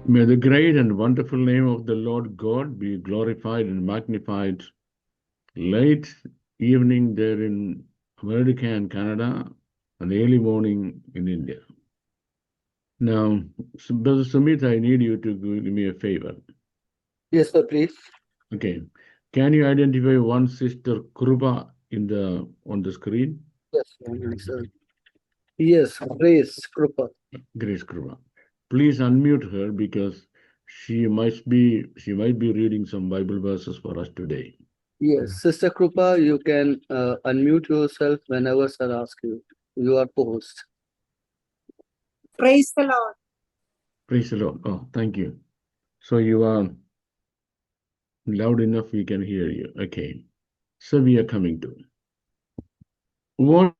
May the great and wonderful name of the Lord God be glorified and magnified late evening there in America and Canada and early morning in India. Now, Brother Sumit, I need you to do me a favor. Yes, sir, please. Okay. Can you identify one sister Krupa on the screen? Yes, sir. Yes, Grace Krupa. Grace Krupa. Please unmute her because she might be reading some Bible verses for us today. Yes, Sister Krupa, you can unmute yourself whenever sir asks you. You are host. Praise the Lord. Praise the Lord. Oh, thank you. So you are loud enough, we can hear you. Okay. So we are coming to what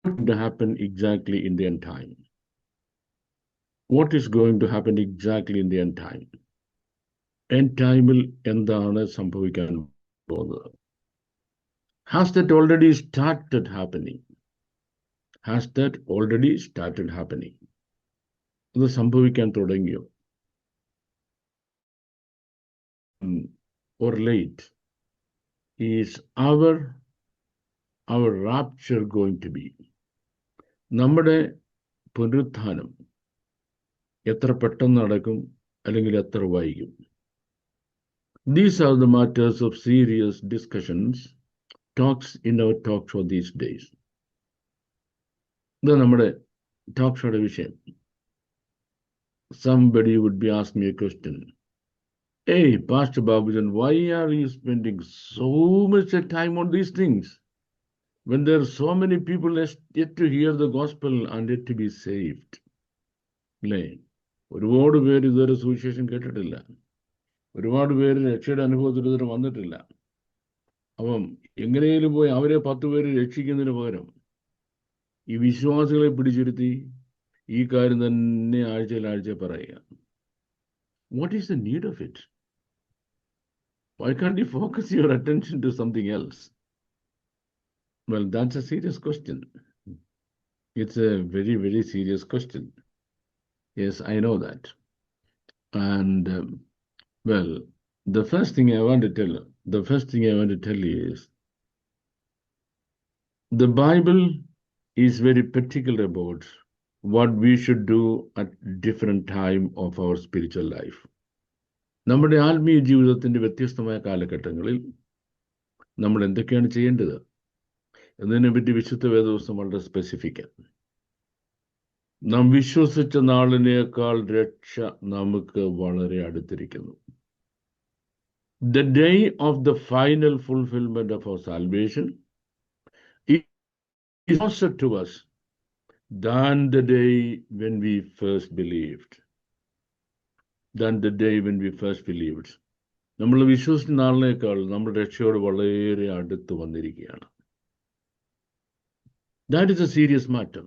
would happen exactly in the end time? What is going to happen exactly in the end time? End time എന്താണ് സംഭവിക്കാൻ പോകുന്നത്? Has that already started happening? Has that already started happening? അത് സംഭവിക്കാൻ തുടങ്ങിയോ? Or late? Is our rapture going to be? നമ്മുടെ പുനരുത്ഥാനം എത്ര പെട്ടെന്ന് നടക്കും അല്ലെങ്കിൽ എത്ര വൈകും? These are the matters of serious discussions, talks in our talk show these days. ഇത് നമ്മുടെ talk ഷോയുടെ വിഷയം. Somebody would be asking me a question. Hey, Pastor Babujan, why are you spending so much time on these things when there are so many people yet to hear the gospel and yet to be saved? അല്ലേ? ഒരുപാട് പേര് ഇതുവരെ സുവിശേഷം കേട്ടിട്ടില്ല. ഒരുപാട് പേര് രക്ഷയുടെ അനുഭവത്തിൽ ഇതുവരെ വന്നിട്ടില്ല. അപ്പം എങ്ങനെയും പോയി അവരെ 10 പേര് രക്ഷിക്കുന്നതിന് പകരം ഈ വിശ്വാസികളെ പിടിച്ചിരുത്തി ഈ കാര്യം തന്നെ ആഴ്ച പറയുക. What is the need of it? Why can't you focus your attention to something else? Well, that's a serious question. It's a very, very serious question. Yes, I know that. And well, the first thing I want to tell you is the Bible is very particular about what we should do at different time of our spiritual life. നമ്മുടെ ആത്മീയ ജീവിതത്തിന്റെ വ്യത്യസ്തമായ കാലഘട്ടങ്ങളിൽ നമ്മൾ എന്തൊക്കെയാണ് ചെയ്യേണ്ടത് എന്നതിനെപ്പറ്റി വിശുദ്ധ വേദപുസ്തകം വളരെ സ്പെസിഫിക്കാണ്. നാം വിശ്വസിച്ച നാളിനേക്കാൾ രക്ഷ നമുക്ക് വളരെ അടുത്തിരിക്കുന്നു. The day of the final fulfillment of our salvation is closer to us than the day when we first believed. നമ്മൾ വിശ്വസിച്ച നാളിനേക്കാൾ നമ്മുടെ രക്ഷയോട് വളരെ അടുത്ത് വന്നിരിക്കുകയാണ്. That is a serious matter.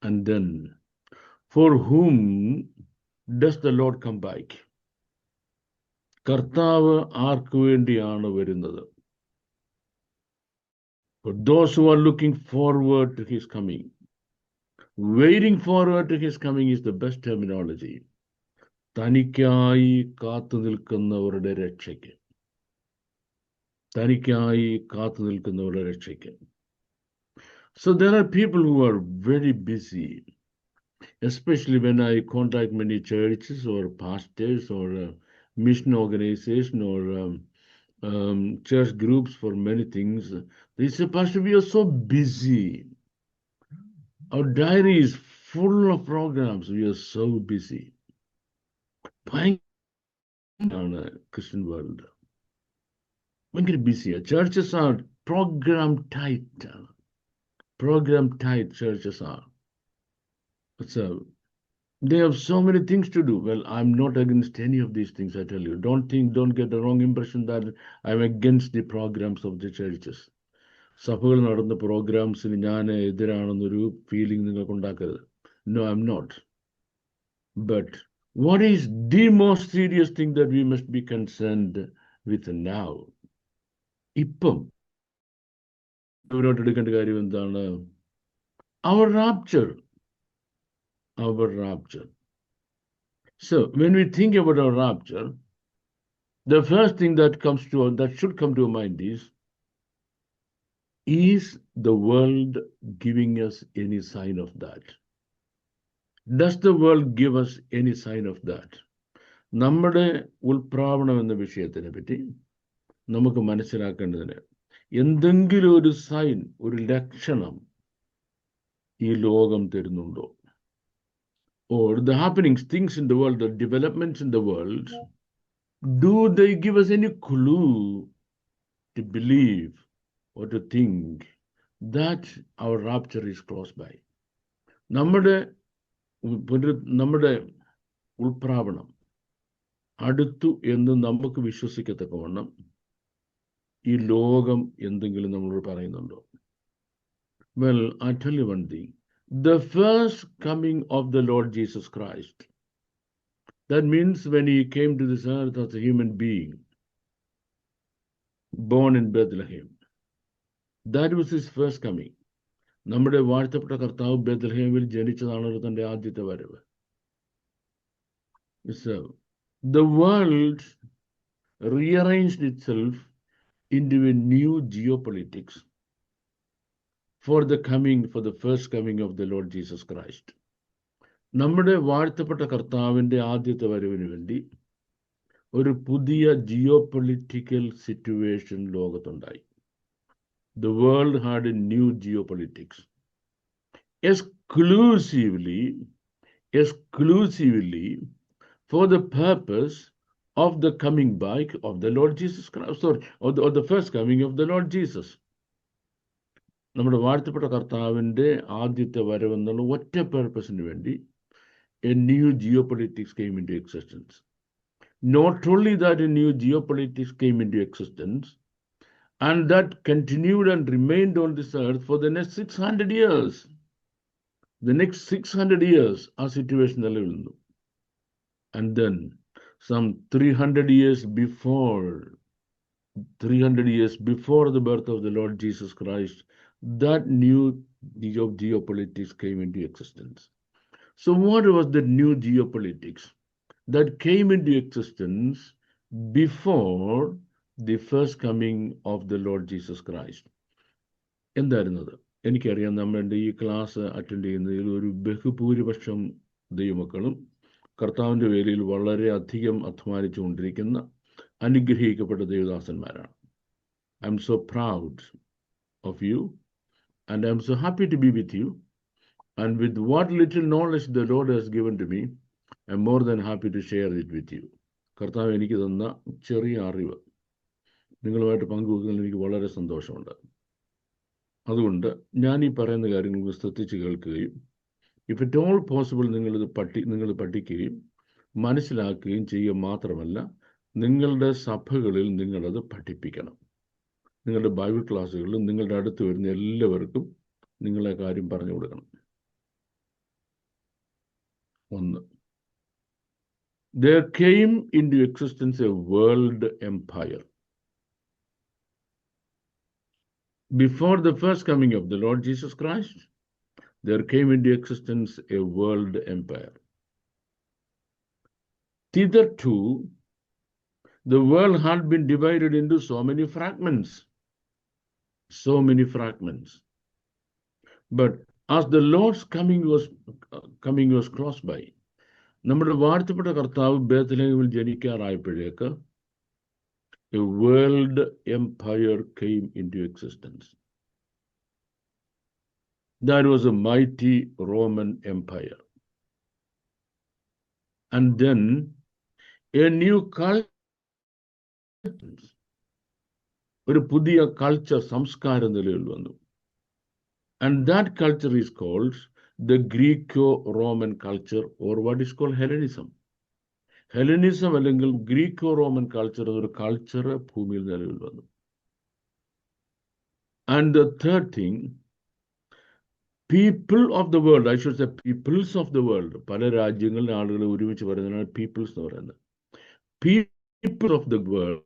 And then, for whom does the Lord come back? കർത്താവ് ആർക്കു വേണ്ടിയാണ് വരുന്നത്? For those who are looking forward to his coming. Waiting forward to his coming is the best terminology. തനിക്കായി കാത്തു നിൽക്കുന്നവരുടെ രക്ഷയ്ക്ക്. തനിക്കായി കാത്തു നിൽക്കുന്നവരുടെ രക്ഷയ്ക്ക്. So there are people who are very busy, especially when I contact many churches or pastors or mission organization or church groups for many things. They say, Pastor, we are so busy. Our diary is full of programs. We are so busy. Christian world. ഭയങ്കര ബിസിയാണ്. Churches are program tight. Churches are. So they have so many things to do. Well, I'm not against any of these things, I tell you. Don't get the wrong impression that I'm against the programs of the churches. സഭകൾ നടന്ന പ്രോഗ്രാംസിന് ഞാൻ എതിരാണെന്നൊരു feeling നിങ്ങൾക്ക് ഉണ്ടാക്കരുത്. No, I'm not. But what is the most serious thing that we must be concerned with now? ഇപ്പം എടുക്കേണ്ട കാര്യം എന്താണ്? Our rapture. So when we think about our rapture, the first thing that should come to our mind is the world giving us any sign of that? Does the world give us any sign of that? നമ്മുടെ ഉൾപ്രാവണം എന്ന വിഷയത്തിനെ പറ്റി നമുക്ക് മനസ്സിലാക്കേണ്ടതിന് എന്തെങ്കിലും ഒരു sign, ഒരു ലക്ഷണം ഈ ലോകം തരുന്നുണ്ടോ? Or the happenings, things in the world, the developments in the world, do they give us any clue to believe or to think that our rapture is close by? നമ്മുടെ ഉൾപ്രാവണം അടുത്തു എന്ന് നമുക്ക് വിശ്വസിക്കത്തക്കവണ്ണം ഈ ലോകം എന്തെങ്കിലും നമ്മളോട് പറയുന്നുണ്ടോ? Well, I tell you one thing. The first coming of the Lord Jesus Christ, that means when he came to this earth as a human being, born in Bethlehem, that was his first coming. നമ്മുടെ വാഴ്ത്തപ്പെട്ട കർത്താവ് ബെത്ലഹേമിൽ ജനിച്ചതാണ് തന്റെ ആദ്യത്തെ വരവ്. So, the world rearranged itself into a new geopolitics for the first coming of the Lord Jesus Christ. നമ്മുടെ വാഴ്ത്തപ്പെട്ട കർത്താവിന്റെ ആദ്യത്തെ വരവിന് വേണ്ടി ഒരു പുതിയ ജിയോപൊളിറ്റിക്കൽ സിറ്റുവേഷൻ ലോകത്തുണ്ടായി. The world had a new geopolitics exclusively for the purpose of the coming back of the Lord Jesus Christ, or the first coming of the Lord Jesus. നമ്മുടെ വാഴ്ത്തപ്പെട്ട കർത്താവിന്റെ ആദ്യത്തെ വരവെന്നുള്ള ഒറ്റ പർപ്പസിന് വേണ്ടി a new geopolitics came into existence. Not only that a new geopolitics came into existence, and that continued and remained on this earth for the next 600 years. The next 600 years, our situation നിലവിലുന്നു. And then some 300 years before the birth of the Lord Jesus Christ, that new geopolitics came into existence. So what was the new geopolitics that came into existence before the first coming of the Lord Jesus Christ? എന്തായിരുന്നത്? എനിക്കറിയാം നമ്മളുടെ ഈ class attend ചെയ്യുന്നതിൽ ഒരു ബഹുഭൂരിപക്ഷം ദൈവമക്കളും കർത്താവിൻ്റെ വേലയിൽ വളരെ അധികം അധ്വാനിച്ചുകൊണ്ടിരിക്കുന്ന അനുഗ്രഹിക്കപ്പെട്ട ദേവദാസന്മാരാണ്. I'm so proud of you and I'm so happy to be with you. And with what little knowledge the Lord has given to me, I am more than happy to share it with you. കർത്താവ് എനിക്ക് തന്ന ചെറിയ അറിവ് നിങ്ങളുമായിട്ട് പങ്കുവെക്കുന്നതിൽ എനിക്ക് വളരെ സന്തോഷമുണ്ട്. അതുകൊണ്ട് ഞാൻ ഈ പറയുന്ന കാര്യങ്ങൾ ശ്രദ്ധിച്ച് കേൾക്കുകയും ഇഫ് ഇറ്റ് ഓൾ പോസിബിൾ നിങ്ങൾ പഠിക്കുകയും മനസ്സിലാക്കുകയും ചെയ്യുക മാത്രമല്ല, നിങ്ങളുടെ സഭകളിൽ നിങ്ങളത് പഠിപ്പിക്കണം. നിങ്ങളുടെ ബൈബിൾ ക്ലാസ്സുകളിൽ നിങ്ങളുടെ അടുത്ത് വരുന്ന എല്ലാവർക്കും നിങ്ങളെ കാര്യം പറഞ്ഞു കൊടുക്കണം. ഒന്ന്, there came into existence a world empire. Before the first coming of the Lord Jesus Christ, there came into existence a world empire. Hitherto, the world had been divided into so many fragments. But as the Lord's coming was close by, നമ്മുടെ വാഴ്ത്തപ്പെട്ട കർത്താവ് ബേത്ലഹേമിൽ ജനിക്കാറായപ്പോഴേക്ക് a world empire came into existence. That was a mighty Roman Empire. And then a new culture, ഒരു പുതിയ culture, സംസ്കാരം നിലവിൽ വന്നു. And that culture is called the Greco-Roman culture, or what is called Hellenism. Hellenism അല്ലെങ്കിൽ Greco-Roman culture എന്നൊരു culture ഭൂമിയിൽ നിലവിൽ വന്നു. And the third thing, people of the world, I should say peoples of the world, പല രാജ്യങ്ങളിലെ ആളുകൾ ഒരുമിച്ച് പറയുന്നതാണ് പീപ്പിൾസ് എന്ന് പറയുന്നത്. People of the world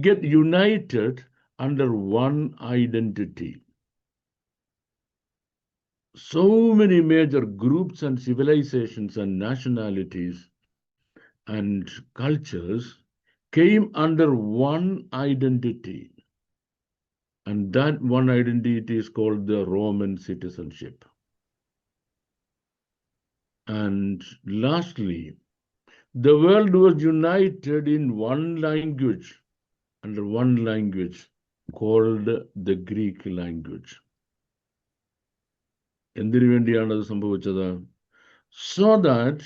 get united under one identity. So many major groups and civilizations and nationalities and cultures came under one identity. And that one identity is called the Roman citizenship. And lastly, the world was united in one language, under one language called the Greek language. എന്തിനു വേണ്ടിയാണ് അത് സംഭവിച്ചത്? So that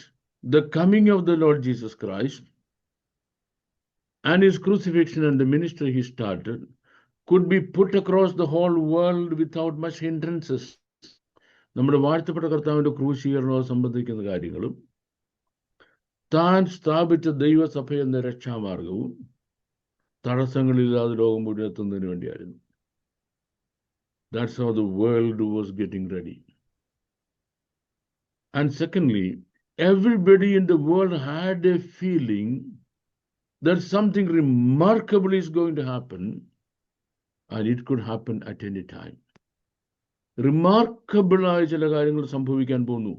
the coming of the Lord Jesus Christ and his crucifixion and the ministry he started could be put across the whole world without much hindrances. നമ്മുടെ വാഴ്ത്തപ്പെട്ട കർത്താവിന്റെ ക്രൂശീകരണവും സംബന്ധിക്കുന്ന കാര്യങ്ങളും താൻ സ്ഥാപിച്ച ദൈവസഭ എന്ന രക്ഷാമാർഗവും തടസ്സങ്ങളില്ലാതെ ലോകം മുഴുവൻ എത്തുന്നതിന് വേണ്ടിയായിരുന്നു. That's how the world was getting ready. And secondly, everybody in the world had a feeling that something remarkable is going to happen, and it could happen at any time. Remarkable ആയ ചില കാര്യങ്ങൾ സംഭവിക്കാൻ പോകുന്നു.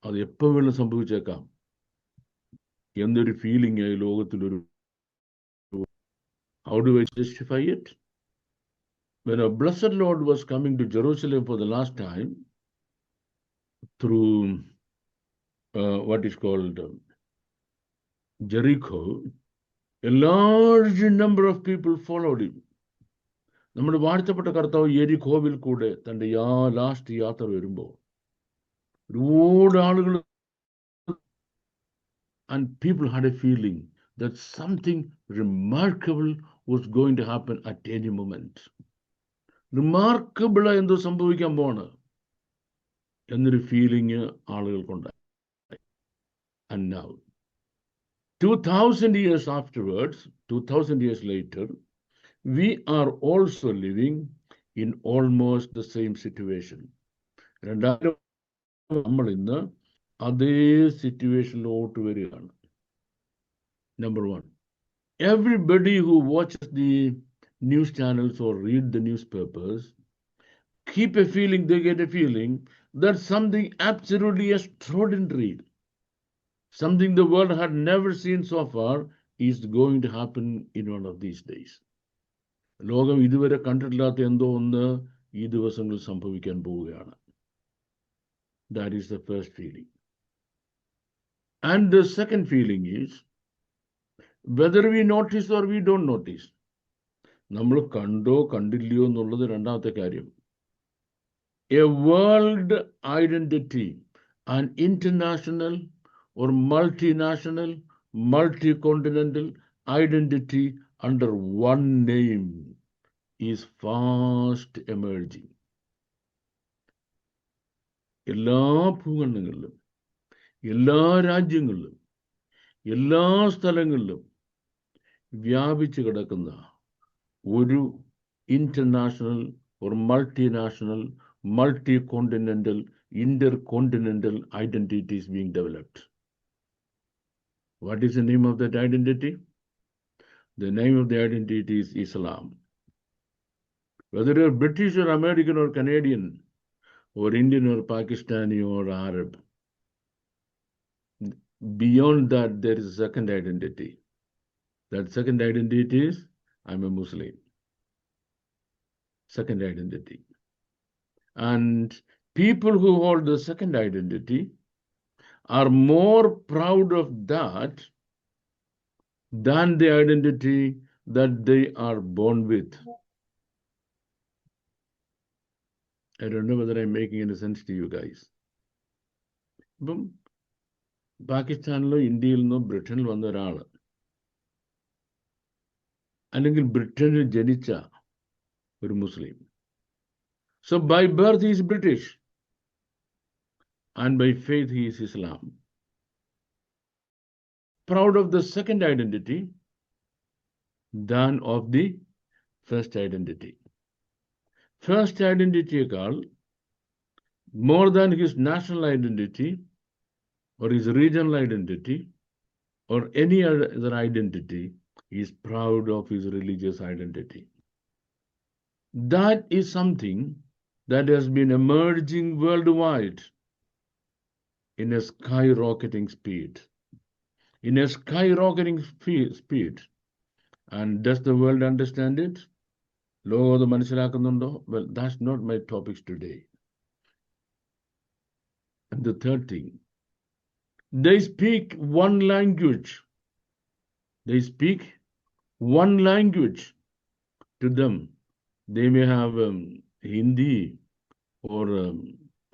അത് എപ്പോൾ വേണം സംഭവിച്ചേക്കാം എന്നൊരു ഫീലിംഗ് ആയി ലോകത്തിലൊരു. How do I justify it? When our blessed Lord was coming to Jerusalem for the last time through what is called Jericho, a large number of people followed him. നമ്മുടെ വാഴ്ത്തപ്പെട്ട കർത്താവ് യെരിഖോവിൽ കൂടെ തൻ്റെ ലാസ്റ്റ് യാത്ര വരുമ്പോൾ ഒരുപാട് ആളുകൾ, and people had a feeling that something remarkable was going to happen at any moment. Remarkable എന്തോ സംഭവിക്കാൻ പോവാണ് എന്നൊരു feeling ആളുകൾക്കുണ്ടായി. And now 2000 years afterwards, 2000 years later, we are also living in almost the same situation. നമ്മൾ ഇന്ന് അതേ സിറ്റുവേഷനിലോട്ട് വരികയാണ്. Number one, everybody who watches the news channels or read the newspapers they get a feeling that something absolutely extraordinary, something the world had never seen so far, is going to happen in one of these days. ലോകം ഇതുവരെ കണ്ടിട്ടില്ലാത്ത എന്തോ ഒന്ന് ഈ ദിവസങ്ങളിൽ സംഭവിക്കാൻ പോവുകയാണ്. That is the first feeling. And the second feeling is, whether we notice or we don't notice, നമ്മൾ കണ്ടോ കണ്ടില്ലയോ എന്നുള്ളത് രണ്ടാമത്തെ കാര്യം. A world identity, an international or multinational, multi-continental identity under one name is fast emerging. എല്ലാ ഭൂഖണ്ഡങ്ങളിലും, എല്ലാ രാജ്യങ്ങളിലും, എല്ലാ സ്ഥലങ്ങളിലും വ്യാപിച്ചു കിടക്കുന്ന ഒരു international or multinational, multi-continental, intercontinental identity is being developed. What is the name of that identity? The name of the identity is Islam. Whether you're British or American or Canadian or Indian or Pakistani or Arab, beyond that there is a second identity. That second identity is, I'm a Muslim. Second identity. And people who hold the second identity are more proud of that than the identity that they are born with. I don't know whether I'm making any sense to you guys. ഇപ്പം പാകിസ്ഥാനിലോ ഇന്ത്യയിൽ നിന്നോ ബ്രിട്ടനിൽ വന്ന ഒരാൾ, അല്ലെങ്കിൽ ബ്രിട്ടനിൽ ജനിച്ച ഒരു മുസ്ലിം, so by birth he is British and by faith he is Islam. Proud of the second identity than of the first identity. First identity more than his national identity or his regional identity or any other identity, he is proud of his religious identity. That is something that has been emerging worldwide in a skyrocketing speed. in a skyrocketing speed. And does the world understand it? ലോകം അത് മനസ്സിലാക്കുന്നുണ്ടോ? Well, that's not my topics today. And the third thing, they speak one language. They speak one language to them. They may have Hindi or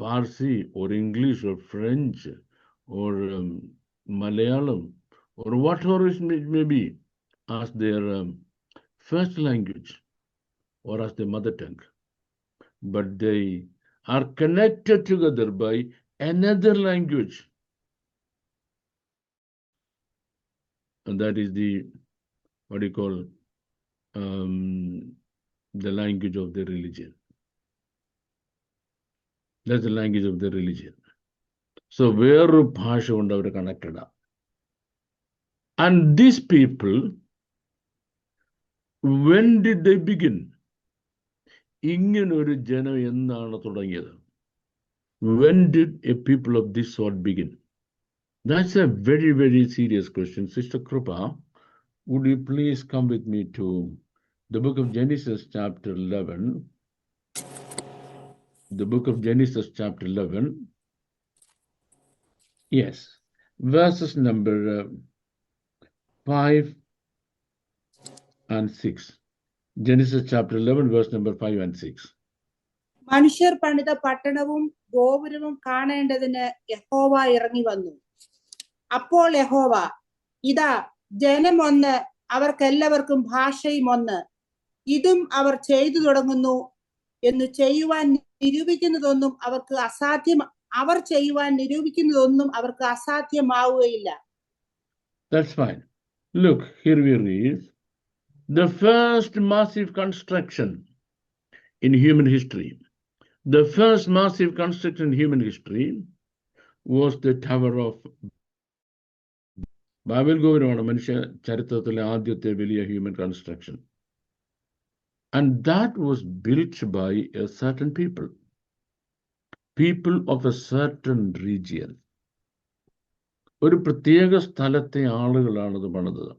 Parsi or English or French or Malayalam or whatever it may be as their first language or as their mother tongue. But they are connected together by another language. And that is the, what do you call, the language of the religion. That's the language of the religion. So വേറൊരു ഭാഷ കൊണ്ട് അവർ connected. And these people, when did they begin? ഇങ്ങനൊരു ജനം എന്നാണ് തുടങ്ങിയത്? When did a people of this sort begin? That's a very, very serious question. Sister Krupa, would you please come with me to the book of Genesis chapter 11? The book of Genesis chapter 11. Yes. Verses number 5 and 6. Genesis chapter 11, verse number 5 and 6. മനുഷ്യർ പണിത പട്ടണവും ഗോപുരവും കാണേണ്ടതിന് യഹോവ ഇറങ്ങി വന്നു. അപ്പോൾ യഹോവ, ഇതാ ജനം ഒന്ന്, അവർക്കെല്ലാവർക്കും ഭാഷയും ഒന്ന്, ഇതും അവർ ചെയ്തു തുടങ്ങുന്നു എന്ന് ചെയ്യുവാൻ നിരൂപിക്കുന്നതൊന്നും അവർക്ക് അസാധ്യമാവുകയില്ല. That's fine. Look, here we read the first massive construction in human history. The first massive construction in human history was the Tower of Babel ഗോപുരമാണ് മനുഷ്യ ചരിത്രത്തിലെ ആദ്യത്തെ വലിയ human construction. And that was built by a certain people of a certain region. ഒരു പ്രത്യേക സ്ഥലത്തെ ആളുകളാണ് ഇത് പണിതത്.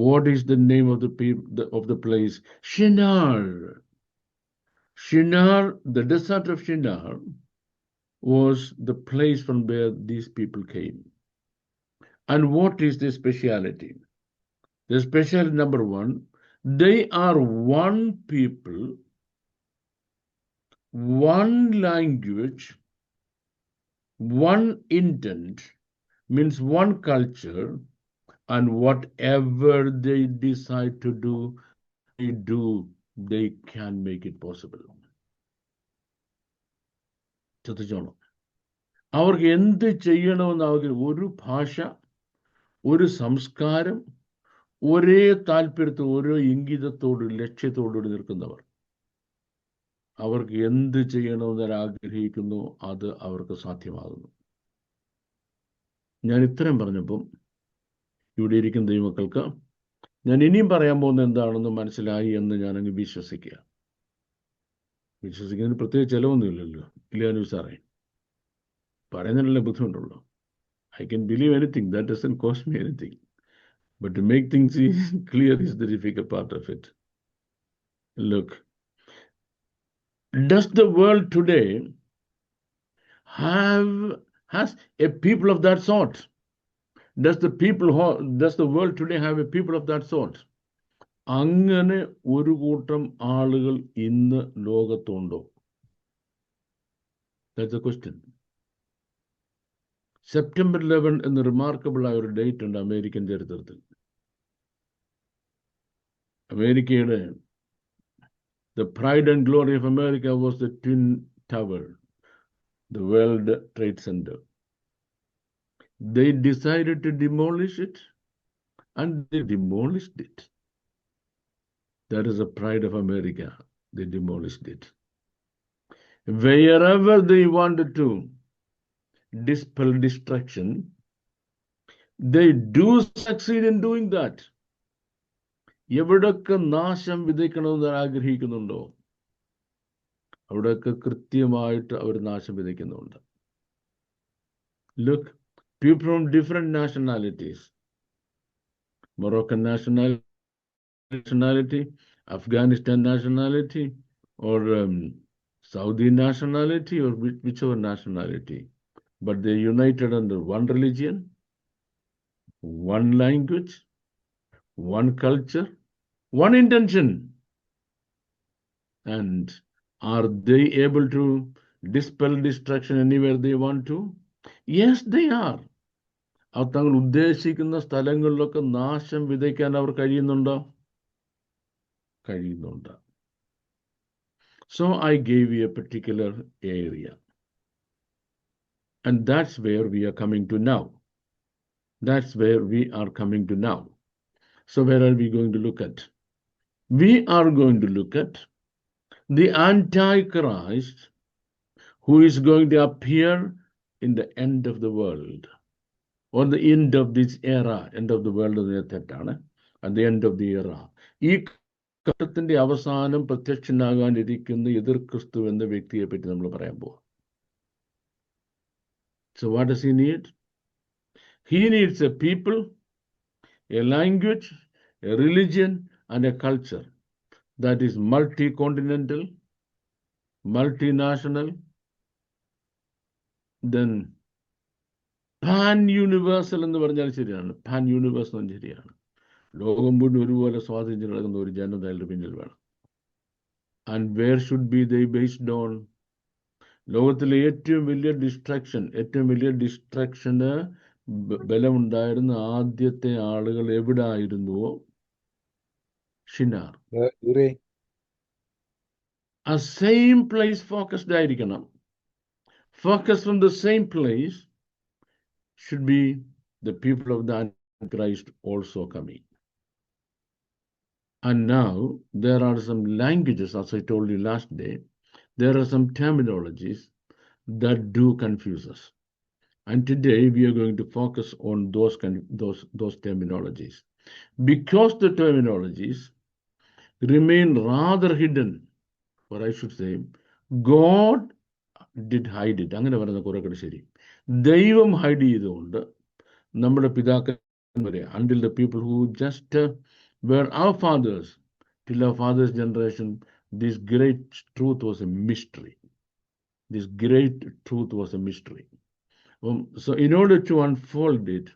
What is the name of the place? Shinar. Shinar, the desert of Shinar, was the place from where these people came. And what is the speciality? The speciality number one, they are one people, one language, one intent, means one culture, and whatever they decide to do, they can make it possible. ശ്രദ്ധിച്ചോണം. അവർക്ക് എന്ത് ചെയ്യണമെന്ന് അവർക്ക് ഒരു ഭാഷ, ഒരു സംസ്കാരം, ഒരേ താല്പര്യത്തോട്, ഓരോ ഇംഗിതത്തോട്, ലക്ഷ്യത്തോടുകൂടി നിൽക്കുന്നവർ. അവർക്ക് എന്ത് ചെയ്യണമെന്ന് ആഗ്രഹിക്കുന്നു അത് അവർക്ക് സാധ്യമാകുന്നു. ഞാൻ ഇത്രയും പറഞ്ഞപ്പം ഇവിടെ ഇരിക്കുന്ന ദൈവമക്കൾക്ക് ഞാൻ ഇനിയും പറയാൻ പോകുന്ന എന്താണെന്ന് മനസ്സിലായി എന്ന് ഞാനങ്ങ് വിശ്വസിക്കുക. വിശ്വസിക്കുന്നതിന് പ്രത്യേകിച്ച് ചിലവൊന്നുമില്ലല്ലോ, ഇല്ലാനും സാറേ പറയുന്നതിനുള്ള ബുദ്ധിമുട്ടുള്ളൂ. I can believe anything, that doesn't cost me anything. But to make things clear is the difficult part of it. Look, does the world today has a people of that sort? Does the world today have a people of that sort? അങ്ങനെ ഒരു കൂട്ടം ആളുകൾ ഇന്ന് ലോകത്തുണ്ടോ? That's the question. September 11 എന്ന remarkable ആയ ഒരു date ഉണ്ട് American ചരിത്രത്തിൽ. അമേരിക്കയുടെ the pride and glory of America was the Twin Tower, the World Trade Center. They decided to demolish it, and they demolished it. That is the pride of America. They demolished it. Wherever they wanted to dispel destruction, they do succeed in doing that. എവിടൊക്കെ നാശം വിതയ്ക്കണമെന്ന് ആഗ്രഹിക്കുന്നുണ്ടോ അവിടെയൊക്കെ കൃത്യമായിട്ട് അവർ നാശം വിതയ്ക്കുന്നുണ്ട്. Look, people from different nationalities, Moroccan nationality, Afghanistan nationality, or Saudi nationality, or whichever nationality. But they're united under one religion, one language, one culture, one intention. And are they able to dispel destruction anywhere they want to? Yes, they are. അവർ തങ്ങൾ ഉദ്ദേശിക്കുന്ന സ്ഥലങ്ങളിലൊക്കെ നാശം വിതയ്ക്കാൻ അവർ കഴിയുന്നുണ്ടോ? കഴിയുന്നുണ്ട്. So I gave you a particular area. And that's where we are coming to now. That's where we are coming to now. So where are we going to look at? We are going to look at the Antichrist who is going to appear in the end of the world. On the end of this era, end of the world, at the end of the era. ഈ ഘട്ടത്തിന്റെ അവസാനം പ്രത്യക്ഷനാകാനിരിക്കുന്ന എതിർ ക്രിസ്തു എന്ന വ്യക്തിയെ പറ്റി നമ്മൾ പറയാൻ പോവാം. So what does he need? He needs a people, a language, a religion, and a culture that is multi-continental, multinational, then pan-universal എന്ന് പറഞ്ഞാൽ ശരിയാണ്. pan-universal എന്ന് ശരിയാണ്. ലോകം മുഴുവൻ ഒരുപോലെ സ്വാധീനിച്ച് നടക്കുന്ന ഒരു ജനതയുടെ പിന്നിൽ വേണം. And where should be they based on? ലോകത്തിലെ ഏറ്റവും വലിയ ഡിസ്ട്രക്ഷന് ബലമുണ്ടായിരുന്ന ആദ്യത്തെ ആളുകൾ എവിടെ ആയിരുന്നുവോ? ഷിനാർ. ആ സെയിം പ്ലേസ് ഫോക്കസ്ഡ് ആയിരിക്കണം. Focus from the same place should be the people of the Antichrist also coming. And now there are some languages, as I told you last day, there are some terminologies that do confuse us. And today we are going to focus on those terminologies. Because the terminologies remain rather hidden, or I should say, God did hide it. അങ്ങനെ പറയുന്ന കുറേ ശരി. ദൈവം hide ചെയ്തുകൊണ്ട് നമ്മുടെ പിതാക്കന്മാരെ, until the people who just were our fathers, till our father's generation, this great truth was a mystery. This great truth was a mystery. So in order to unfold it,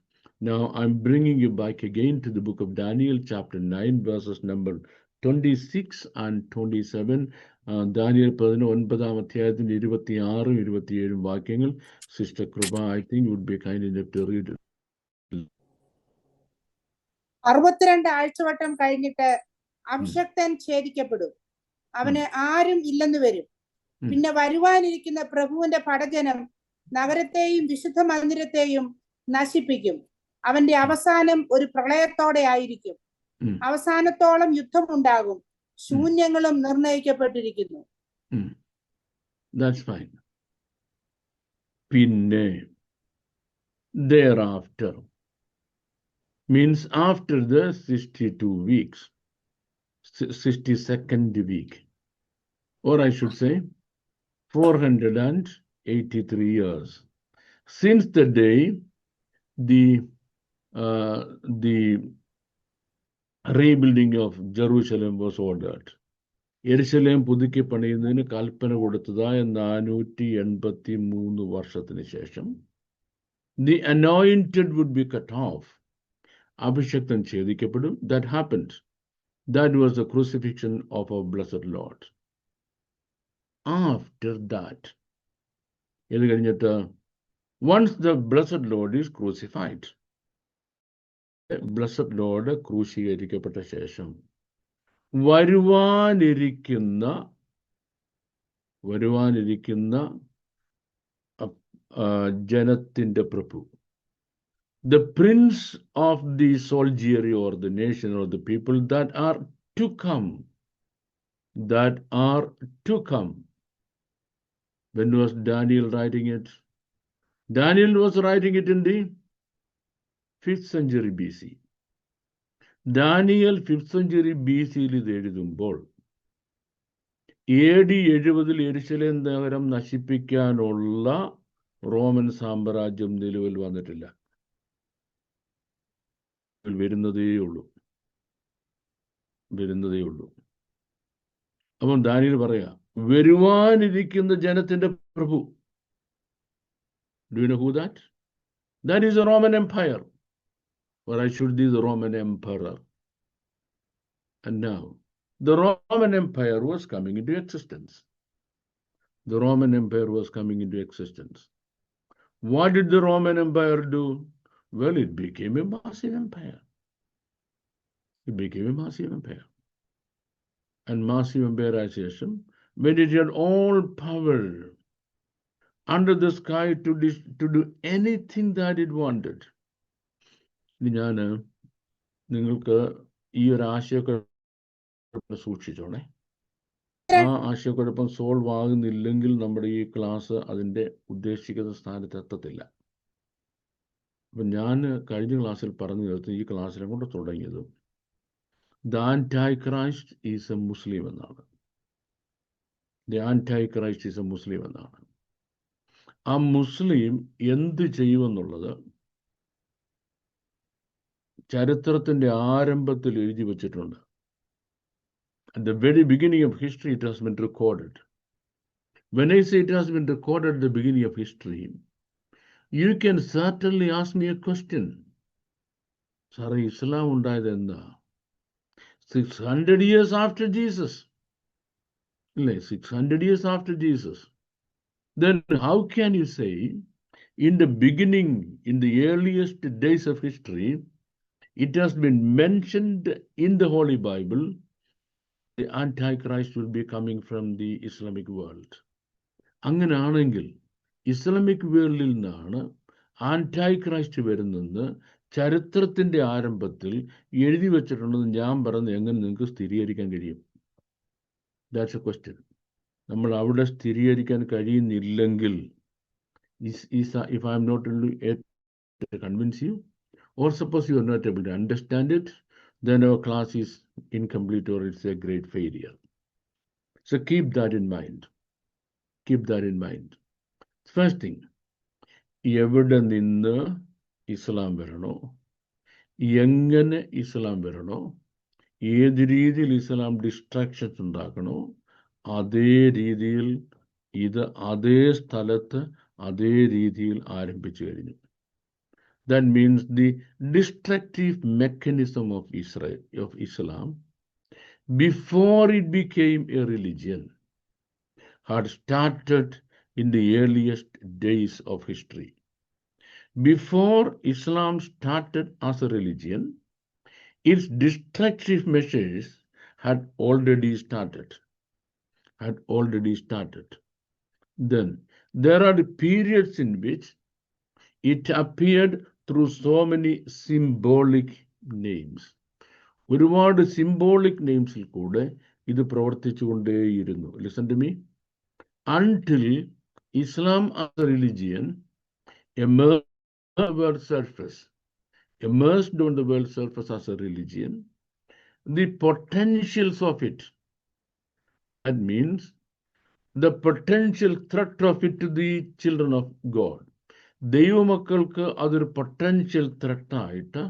now I'm bringing you back again to the book of Daniel, chapter 9, verses number 26 and 27. Daniel 19 അധ്യായത്തിന്റെ 26 27 വാക്യങ്ങൾ. Sister Krupa, I think would be kind enough to read it. 62 ആഴ്ചവട്ടം കഴിഞ്ഞിട്ട് അഭിഷക്തൻ ഛേദിക്കപ്പെടും. അവന് ആരും ഇല്ലെന്ന് വരും. പിന്നെ വരുവാനിരിക്കുന്ന പ്രഭുവിന്റെ പടജനം നഗരത്തെയും വിശുദ്ധ മന്ദിരത്തെയും നശിപ്പിക്കും. അവന്റെ അവസാനം ഒരു പ്രളയത്തോടെ ആയിരിക്കും. അവസാനത്തോളം യുദ്ധമുണ്ടാകും. ശൂന്യങ്ങളും നിർണയിക്കപ്പെട്ടിരിക്കുന്നു. That's fine. പിന്നെ thereafter means after the 62 weeks, 62nd week, or I should say 483 years since the day the rebuilding of Jerusalem was ordered. യെരുശലേം പുതുക്കി പണിയുന്നതിന് കൽപ്പന കൊടുത്തതായ 483 വർഷത്തിന് ശേഷം the anointed would be cut off. അഭിഷക്തൻ ഛേദിക്കപ്പെടും. That happened. That was the crucifixion of our blessed Lord. After that, ഇത് കഴിഞ്ഞിട്ട് once the blessed Lord is crucified, blessed Lord ക്രൂശീകരിക്കപ്പെട്ട ശേഷം വരുവാനിരിക്കുന്ന ജനത്തിന്റെ പ്രഭു, the prince of the soldiery or the nation or the people that are to come. When was Daniel writing it? Daniel was writing it in the 5th century BC. Daniel 5th century BC-ൽ ഇത് എഴുതുമ്പോൾ AD 70 യെരുശലേം നഗരം നശിപ്പിക്കാനുള്ള Roman സാമ്രാജ്യം നിലവിൽ വന്നിട്ടില്ല. വരുന്നതേ ഉള്ളൂ. അപ്പം Daniel പറയാ, വരുവാനിരിക്കുന്ന ജനത്തിന്റെ പ്രഭു. Do you know who that? That is the Roman Empire. Or I should be the Roman Emperor. And now, the Roman Empire was coming into existence. The Roman Empire was coming into existence. What did the Roman Empire do? Well, it became a massive empire. And massive empireization, when it had all power under the sky to do anything that it wanted. ഞാൻ നിങ്ങൾക്ക് ഈ ഒരു ആശയക്കുഴപ്പം സൂക്ഷിച്ചോണേ. ആ ആശയക്കുഴപ്പം solve ആകുന്നില്ലെങ്കിൽ നമ്മുടെ ഈ class അതിൻ്റെ ഉദ്ദേശിക്കുന്ന സ്ഥാനത്ത് എത്തത്തില്ല. അപ്പം ഞാൻ കഴിഞ്ഞ ക്ലാസ്സിൽ പറഞ്ഞു തീർത്ത് ഈ ക്ലാസ്സിനെ കൊണ്ട് തുടങ്ങിയത് The Antichrist is a Muslim എന്നാണ്. The Antichrist is a Muslim എന്നാണ്. ആ മുസ്ലിം എന്ത് ചെയ്യുമെന്നുള്ളത് ചരിത്രത്തിന്റെ ആരംഭത്തിൽ എഴുതി വച്ചിട്ടുണ്ട്. At the very beginning of history, it has been recorded. When I say it has been recorded at the beginning of history, you can certainly ask me a question. സാറേ, ഇസ്ലാം ഉണ്ടായത് എന്താ? 600 years after Jesus. 600 years after Jesus. Then how can you say in the beginning, in the earliest days of history, it has been mentioned in the Holy Bible, the Antichrist will be coming from the Islamic world. അങ്ങനെയാണെങ്കിൽ Islamic വേൾഡിൽ നിന്നാണ് ആന്റൈക്രൈസ്റ്റ് വരുന്നെന്ന് ചരിത്രത്തിന്റെ ആരംഭത്തിൽ എഴുതി വെച്ചിട്ടുണ്ടെന്ന് ഞാൻ പറഞ്ഞ് എങ്ങനെ നിങ്ങൾക്ക് സ്ഥിരീകരിക്കാൻ കഴിയും? That's A question. നമ്മൾ അവിടെ സ്ഥിരീകരിക്കാൻ കഴിയുന്നില്ലെങ്കിൽ, if I am not able to convince you, or suppose you are not able to understand it, then our class is incomplete or it's a great failure. So keep that in mind. First thing, എവിടെ നിന്ന് ഇസ്ലാം വരണോ, എങ്ങനെ ഇസ്ലാം വരണോ, ഏത് രീതിയിൽ ഇസ്ലാം distractions ഉണ്ടാക്കണോ, അതേ രീതിയിൽ ഇത് അതേ സ്ഥലത്ത് അതേ രീതിയിൽ ആരംഭിച്ചു കഴിഞ്ഞു. That means the destructive mechanism of Islam, before it became a religion, had started in the earliest days of history. Before Islam started as a religion, its destructive measures had already started. Then there are the periods in which it appeared through so many symbolic names. ഒരുപാട് symbolic namesൽ കൂടെ ഇത് പ്രവർത്തിച്ചുകൊണ്ടേയിരുന്നു. Listen to me. Until Islam as a religion emerged on the world surface as a religion, the potentials of it, that means the potential threat of it to the children of God, ദൈവമക്കൾക്ക് അതൊരു potential ത്രെട്ടായിട്ട്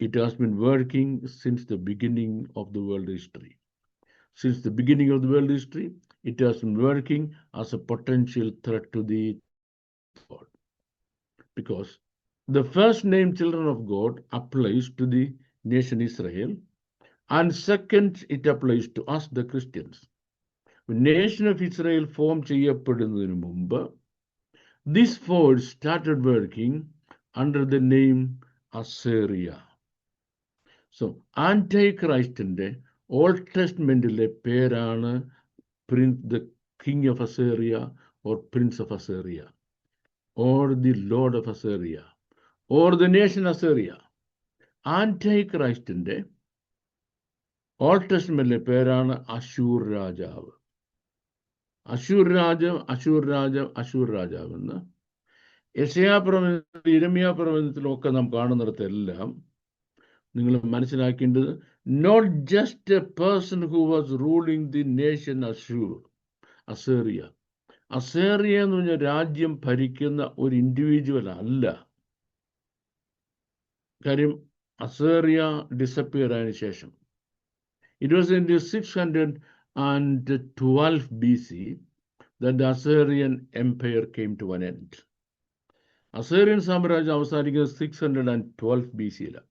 it has been working since the beginning of the world history. Since the beginning of the world history, it has been working as a potential threat to the God. Because the first name children of God applies to the nation Israel, and second, it applies to us, the Christians. When nation of Israel formed ചെയ്യപ്പെടുന്നതിന് മുമ്പ്, this force started working under the name Assyria. So, Antichristന്റെ Old Testamentലെ പേരാണ് the king of Assyria or prince of Assyria or the lord of Assyria or the nation Assyria. Antichristന്റെ Old Testamentലെ പേരാണ് അശൂർ രാജാവ്. അശൂർ രാജാവെന്ന് യെശയ്യാപ്രവചനത്തിൽ യിരെമ്യാ പ്രവചനത്തിലൊക്കെ നാം കാണുന്നിടത്തെല്ലാം നിങ്ങൾ മനസ്സിലാക്കേണ്ടത്, not just a person who was ruling the nation Assyria എന്ന് പറഞ്ഞ രാജ്യം ഭരിക്കുന്ന ഒരു ഇൻഡിവിജ്വൽ അല്ല. കാര്യം അസേറിയ ഡിസപ്പിയർ ആയതിനു ശേഷം it was in the 612 BC that the Assyrian Empire came to an end. അസേറിയൻ സാമ്രാജ്യം അവസാനിക്കുന്നത് 612 BC യിലാണ്.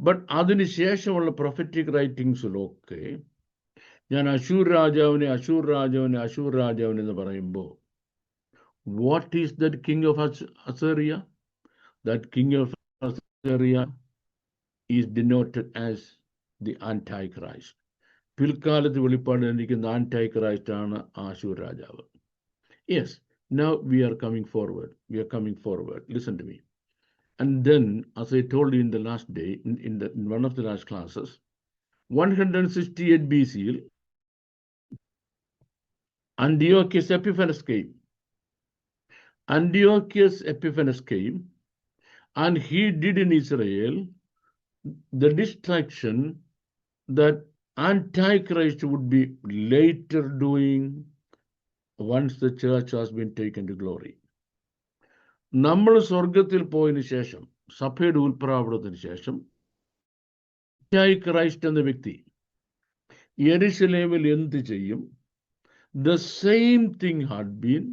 ബട്ട് അതിനുശേഷമുള്ള പ്രൊഫറ്റിക് റൈറ്റിംഗ്സിലൊക്കെ ഞാൻ അശൂർ രാജാവിനെ എന്ന് പറയുമ്പോൾ what is that king of Assyria? That king of Assyria is denoted as the antichrist. പിൽക്കാലത്ത് വെളിപ്പാട് ലഭിക്കുന്ന ആൻറ്റൈ ക്രൈസ്റ്റ് ആണ് അശൂർ രാജാവ്. Yes, now we are coming forward. Listen to me. And then, as I told you in the last day, in one of the last classes, 168 BC, Antiochus Epiphanes came, and he did in Israel the destruction that Antichrist would be later doing once the church has been taken to glory. നമ്മൾ സ്വർഗത്തിൽ പോയതിനു ശേഷം, സഭയുടെ ഉൽപ്രാവണത്തിന് ശേഷം, Christ എന്ന വ്യക്തി യെരുശലേമിൽ എന്ത് ചെയ്യും? The same thing had been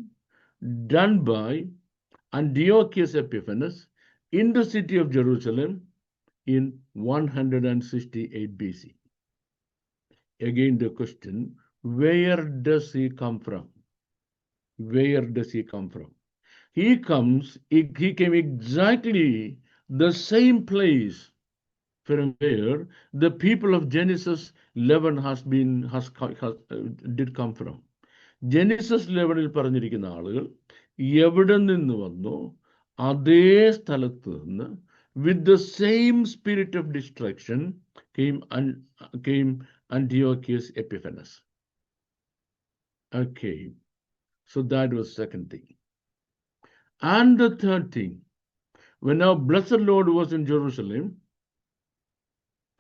done by Antiochus Epiphanes in the city of Jerusalem in 168 BC. Again the question, where does he come from? He came exactly the same place from where the people of Genesis 11 did come from. Genesis 11 പറഞ്ഞിരിക്കുന്ന ആളുകൾ എവിടെ നിന്ന് വന്നോ അതേ സ്ഥലത്ത് നിന്ന് with the same spirit of destruction came Antiochus Epiphanes. Okay, so that was second thing. And the third thing, when our blessed Lord was in Jerusalem,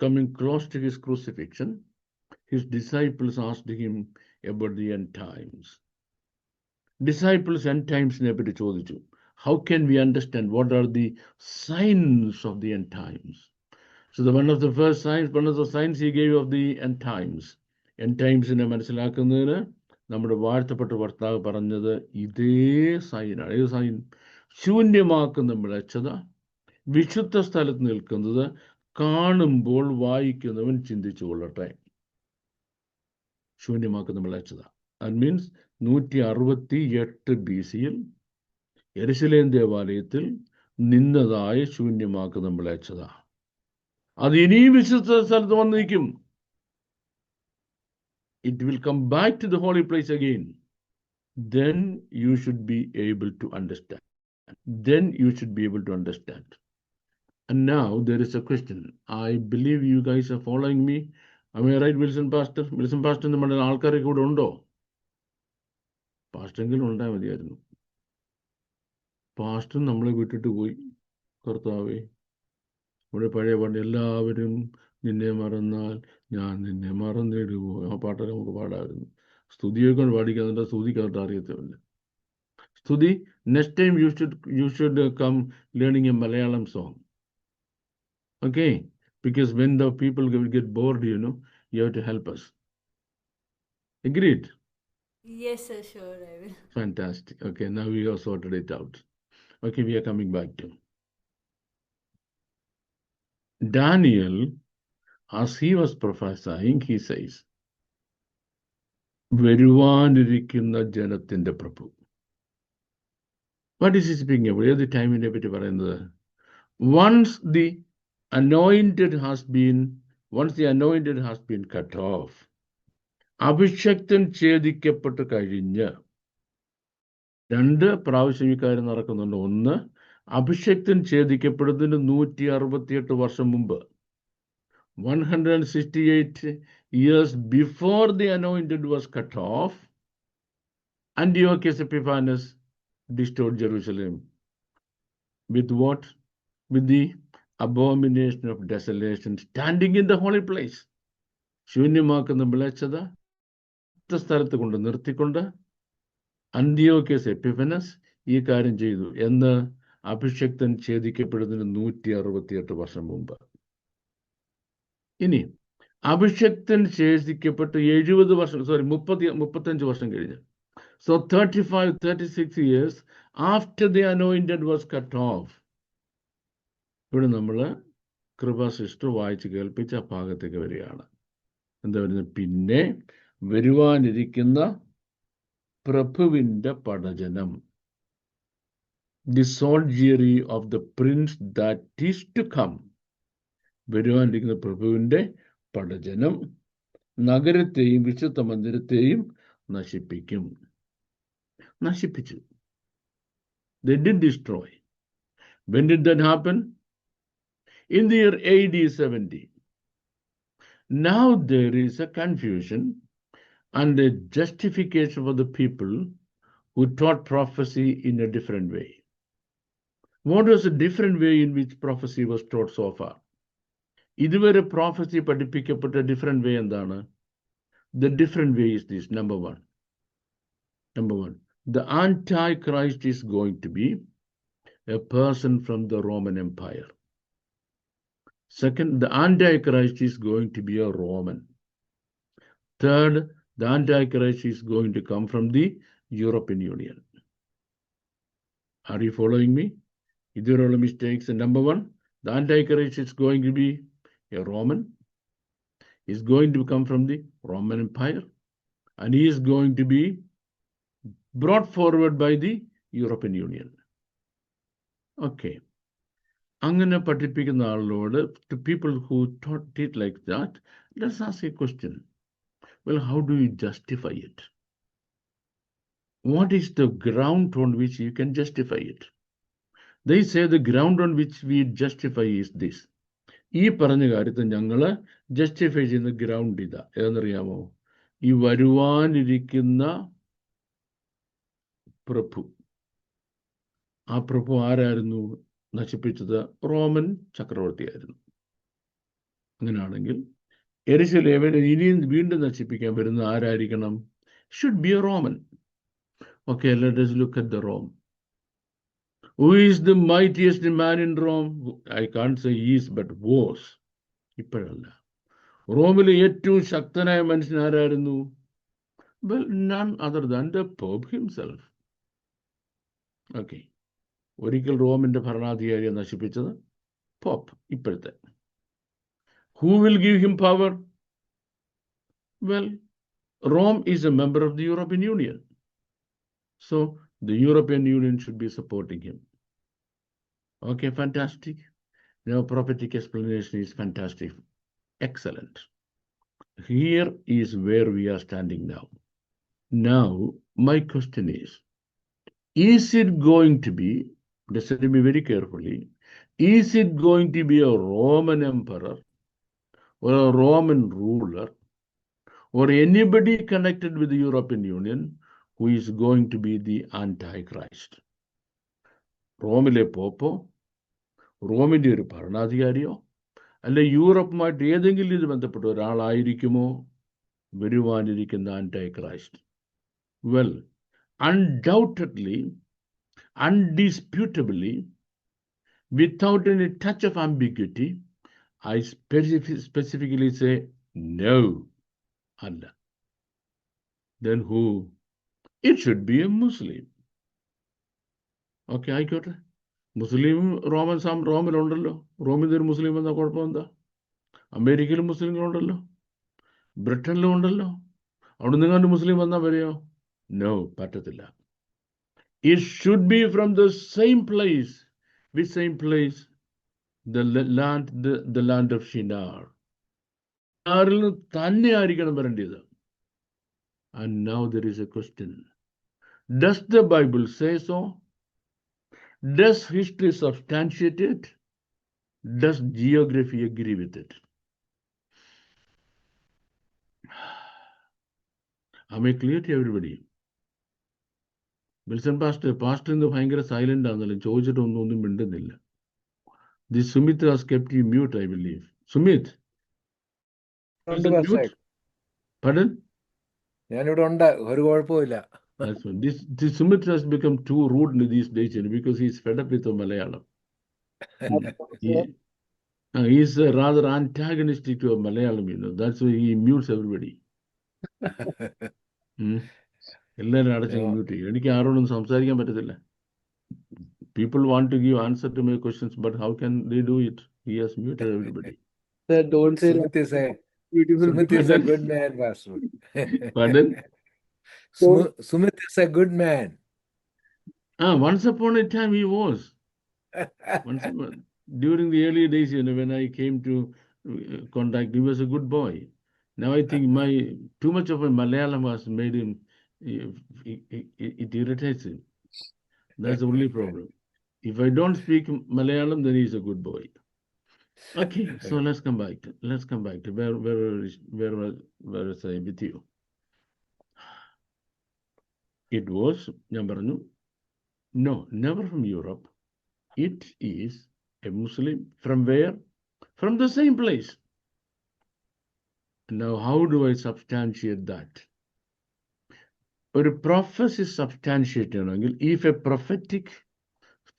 coming close to his crucifixion, his disciples asked him about the end times. Disciples end times ne patti chodichu. How can we understand what are the signs of the end times? So one of the signs he gave of the end times ne മനസ്സിലാക്കുന്നതിന് നമ്മുടെ വാഴ്ത്തപ്പെട്ട ഭർത്താവ് പറഞ്ഞത് ഇതേ സൈനാണ്. ഏത് sign? ശൂന്യമാക്കുന്ന മ്ലേച്ഛത, വിശുദ്ധ സ്ഥലത്ത് നിൽക്കുന്നത് കാണുമ്പോൾ വായിക്കുന്നവൻ ചിന്തിച്ചു കൊള്ളട്ടെ. ശൂന്യമാക്കുന്ന മ്ലേച്ഛത. That means 168 BC യെരുശലേം ദേവാലയത്തിൽ നിന്നതായ ശൂന്യമാക്കുന്ന മ്ലേച്ഛത അത് ഇനിയും വിശുദ്ധ സ്ഥലത്ത് വന്നിരിക്കും. It will come back to the holy place again. Then you should be able to understand. And now there is a question. I believe you guys are following me. Am I right, Wilson Pastor? Wilson Pastor നമ്മുടെ ആൾക്കാരെ കൂടെ ഉണ്ടോ? പാസ്റ്ററെങ്കിലും ഉണ്ടായാൽ മതിയായിരുന്നു. Pastor നമ്മളെ വിട്ടിട്ട് പോയി. കർത്താവേ, നമ്മുടെ പഴയ പാട്ട് എല്ലാവരും നിന്നെ മറന്നാൽ ഞാൻ നിന്നെ മറന്നിടുവോ, ആ പാട്ടൊക്കെ നമുക്ക് പാടാമായിരുന്നു. സ്തുതിയൊക്കെ പാടിക്കാന്നിട്ട് സ്തുതിക്കാന്നിട്ട് അറിയത്തില്ല. സ്തുതി, next time you should come learning a Malayalam song. Okay, because when the people will get bored, you have to help us. Agreed? Yes, sir, sure, I will. Fantastic. Okay, now we have sorted it out. Okay, we are coming back to Daniel. As he was prophesying, he says, വരുവാനിരിക്കുന്ന ജനത്തിന്റെ പ്രഭു. What is he speaking about? ഏത് ടൈമിനെ പറ്റി പറയുന്നത്? Once the anointed has been cut off, അഭിഷക്തൻ ഛേദിക്കപ്പെട്ട് കഴിഞ്ഞ് രണ്ട് പ്രാവശ്യം ഈ കാര്യം നടക്കുന്നുണ്ട്. ഒന്ന്, അഭിഷക്തൻ ഛേദിക്കപ്പെടുന്നതിന് 168 വർഷം മുമ്പ്, 168 years before the anointed was cut off, Antiochus Epiphanes destroyed Jerusalem. With what? With the abomination of desolation standing in the holy place. ശൂന്യമാക്കുന്ന മ്ലേച്ഛത സ്ഥലത്ത് കൊണ്ട് നിർത്തിക്കൊണ്ട് അന്ത്യോക്യസ് എപ്പിഫനസ് ഈ കാര്യം ചെയ്തു എന്ന് അഭിഷക്തൻ ഛേദിക്കപ്പെടുന്നതിന് 168 വർഷം മുമ്പ്. ഇനി അഭിഷക്തൻ ഛേദിക്കപ്പെട്ട് 70 വർഷം 35 വർഷം കഴിഞ്ഞ്. So 35-36 years after the anointed was cut off. ഇവിടെ നമ്മൾ കൃപ സിസ്റ്റർ വായിച്ച് കേൾപ്പിച്ച ആ ഭാഗത്തേക്ക് വരികയാണ്. എന്താ പറയുന്നത്? പിന്നെ വരുവാനിരിക്കുന്ന പ്രഭുവിന്റെ പടജനം, the soldiery of the prince that is to come. വരുവാനിരിക്കുന്ന പ്രഭുവിന്റെ പടജനം നഗരത്തെയും വിശുദ്ധ മന്ദിരത്തെയും നശിപ്പിച്ചു. They did destroy. When did that happen? In the year AD 70. Now there is a confusion and a justification for the people who taught prophecy in a different way. What was the different way in which prophecy was taught so far? ഇതുവരെ prophecy പഠിപ്പിക്കപ്പെട്ട different way എന്താണ്? The different way is this. Number one, the Antichrist is going to be a person from the Roman Empire. Second, the Antichrist is going to be a Roman. Third, the Antichrist is going to come from the European Union. Are you following me? These are all mistakes. And number one, the Antichrist is going to be a Roman. He is going to come from the Roman Empire. And he is going to be brought forward by the European Union. Okay. അങ്ങനെ പഠിപ്പിക്കുന്ന ആളോട്, to people who taught it like that, let's ask a question. Well, how do you justify it? What is the ground on which you can justify it? They say the ground on which we justify is this. ഈ പറഞ്ഞ കാര്യത്തെ ഞങ്ങൾ justify ചെയ്യുന്ന ground ഇതാ. ഏതെന്നറിയാമോ? ഈ വരുവാനിരിക്കുന്ന പ്രഭു, ആ പ്രഭു ആരായിരുന്നു നശിപ്പിച്ചത്? റോമൻ ചക്രവർത്തിയായിരുന്നു. അങ്ങനെയാണെങ്കിൽ യെരുശലേമിനെ ഇനിയും വീണ്ടും നശിപ്പിക്കാൻ വരുന്ന ആരായിരിക്കണം? Should be a Roman. Okay, let us look at the Rome. Who is the mightiest man in Rome? I can't say is, but was. ഇപ്പോഴല്ല. റോമിലെ ഏറ്റവും ശക്തനായ മനുഷ്യൻ ആരായിരുന്നു? Well, none other than the Pope himself. Okay. ഒരിക്കൽ റോമിന്റെ ഭരണാധികാരിയെ നശിപ്പിച്ചത് pop, ഇപ്പോഴത്തെ. Who will give him power? Well, Rome is a member of the European Union. So the European Union should be supporting him. Okay, fantastic. Now prophetic explanation is fantastic. Excellent. Here is where we are standing now. Now, my question is it going to be, listen to me very carefully, is it going to be a Roman emperor or a Roman ruler or anybody connected with the European Union who is going to be the Antichrist? റോമിലെ പോപ്പോ, റോമിന്റെ ഒരു ഭരണാധികാരിയോ, അല്ലെ യൂറോപ്പുമായിട്ട് ഏതെങ്കിലും ഇത് ബന്ധപ്പെട്ട ഒരാളായിരിക്കുമോ വരുവാനിരിക്കുന്ന Antichrist? Well, undoubtedly, undisputably, without any touch of ambiguity, I specifically say no. Allah. Then who? It should be a Muslim. Okay, ആയിക്കോട്ടെ. മുസ്ലിം റോമിലുണ്ടല്ലോ. റോമിലൊരു മുസ്ലിം എന്താ കുഴപ്പമെന്താ? അമേരിക്കയിലും മുസ്ലിങ്ങളുണ്ടല്ലോ, ബ്രിട്ടനിലും ഉണ്ടല്ലോ. അവിടെ നിങ്ങളുടെ മുസ്ലിം വന്നാൽ വരെയോ? No, പറ്റത്തില്ല. It should be from the same place. Which same place? The land of Shinar. ഷിനാറിൽ നിന്ന് തന്നെ ആയിരിക്കണം വരേണ്ടത്. And now there is a question. Does the Bible say so? Does history substantiate it? Does geography agree with it? Am I clear to everybody? Wilson pastor ഇന്ന് ഭയങ്കര silent ആണല്ലോ, ചോദിച്ചിട്ടൊന്നും മിണ്ടുന്നില്ല. The Sumit has kept you mute, I believe. Sumit, ഞാനിവിടെ ഉണ്ട്, ഒരു കുഴപ്പമില്ല. That's one. This Sumit has become too rude in these days, because he's fed up with the Malayalam. He's rather antagonistic to a Malayalam, That's why he mutes everybody. എല്ലാവരും അടച്ചങ്ങ് mute ചെയ്യും. എനിക്ക് ആരോടും സംസാരിക്കാൻ പറ്റത്തില്ല. People want to give answer to my questions, but how can they do it? He has muted everybody. Sir, don't say Sumit is a beautiful. Sumit is a good man, Pastor. Pardon? Sumit is a good man. Once upon a time he was. During the early days, when I came to contact, he was a good boy. Now I think too much of a Malayalam has made him, it irritates him. That's the only problem. If I don't speak Malayalam, then he's a good boy. Okay, so let's come back to where was I with you? It was, no, never from Europe. It is a Muslim. From where? From the same place. Now, how do I substantiate that? A prophecy substantiated, if a prophetic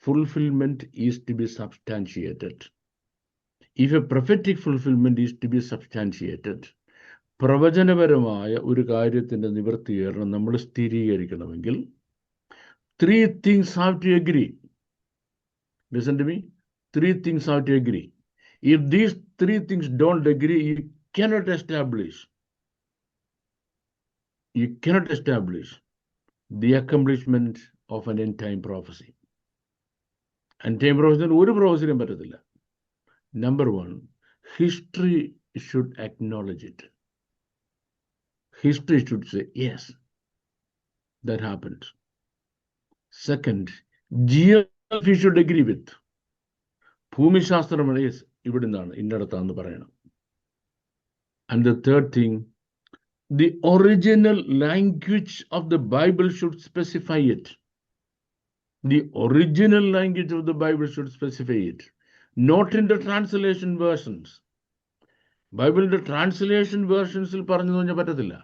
fulfillment is to be substantiated, if a prophetic fulfillment is to be substantiated, പ്രവചനപരമായ ഒരു കാര്യത്തിന്റെ നിവൃത്തീകരണം നമ്മൾ സ്ഥിരീകരിക്കണമെങ്കിൽ 3 things have to agree. Listen to me. 3 things have to agree. If these 3 things don't agree, you cannot establish the accomplishment of an end-time prophecy. End-time prophecy ഒരു പ്രൊഫസിനും പറ്റത്തില്ല. Number 1, history should acknowledge it. History should say, yes, that happened. Second, geography should agree with. ഭൂമിശാസ്ത്രമാണ് ഇവിടെ നിന്നാണ് ഇന്നടത്താന്ന് പറയണം. And the third thing, the original language of the Bible should specify it. The original language of the Bible should specify it. Not in the translation versions. Bible the translation versions il paranju പറഞ്ഞാൽ പറ്റത്തില്ല.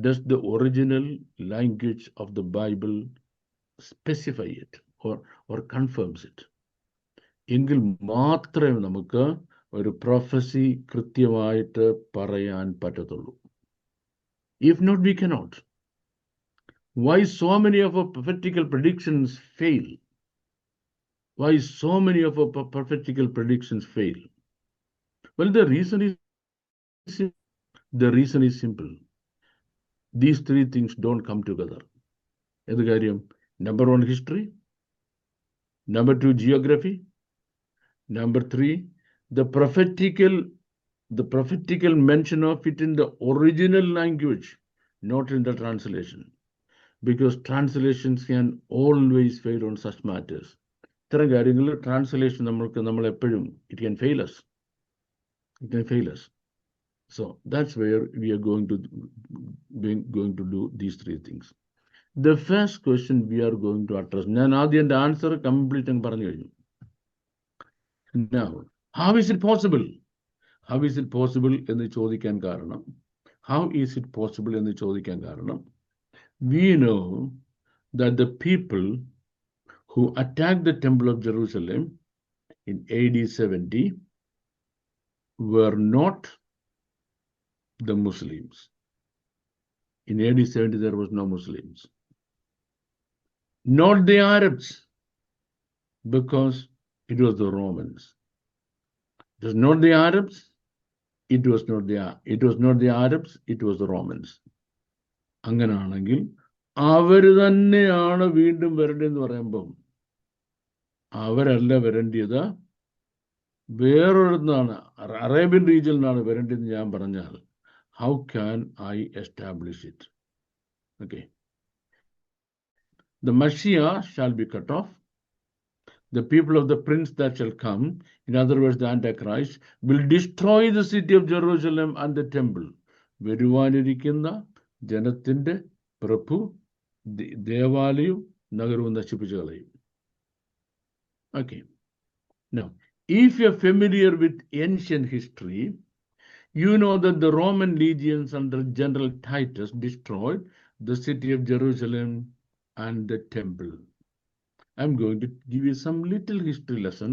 Does the original language of the Bible specify it or confirms it? എങ്കിൽ മാത്രമേ നമുക്ക് ഒരു prophecy കൃത്യമായിട്ട് പറയാൻ പറ്റത്തുള്ളൂ. If not, we cannot. Why so many of our prophetical predictions fail? Why so many of our prophetical predictions fail? Well, the reason is simple. These 3 things don't come together. Number 1, history. Number 2, geography. Number 3, the prophetical mention of it in the original language, not in the translation. Because translations can always fail on such matters. Translation, it can fail us. It can fail us. So that's where we are going to do these 3 things. The first question we are going to address. The answer complete and paranju. Now, how is it possible? How is it possible എന്ന് ചോദിക്കാൻ കാരണം? How is it possible എന്ന് ചോദിക്കാൻ കാരണം? We know that the people who attacked the Temple of Jerusalem in AD 70 were not the Muslims. In AD 70, there was no Muslims. Not the Arabs, because it was the Romans. It was not the Arabs. It was not the Arabs. It was the Romans. അങ്ങനാണെങ്കിൽ അവർ തന്നെയാണ് വീണ്ടും വരേണ്ടതെന്ന് പറയുമ്പം അവരല്ല വരേണ്ടത്, വേറൊരിടത്താണ്, Arabian റീജിയനിൽ നിന്നാണ് വരേണ്ടതെന്ന് ഞാൻ പറഞ്ഞാൽ how can I establish it? Okay. The Messiah shall be cut off. The people of the prince that shall come, in other words, the Antichrist, will destroy the city of Jerusalem and the temple. വരുവാനിരിക്കുന്ന ജനത്തിന്റെ പ്രഭു ദേവാലയവും നഗരവും നശിപ്പിച്ചു കളയും. Okay. Now, if you're familiar with ancient history, you know that the Roman legions under General Titus destroyed the city of Jerusalem and the temple. I'm going to give you some little history lesson,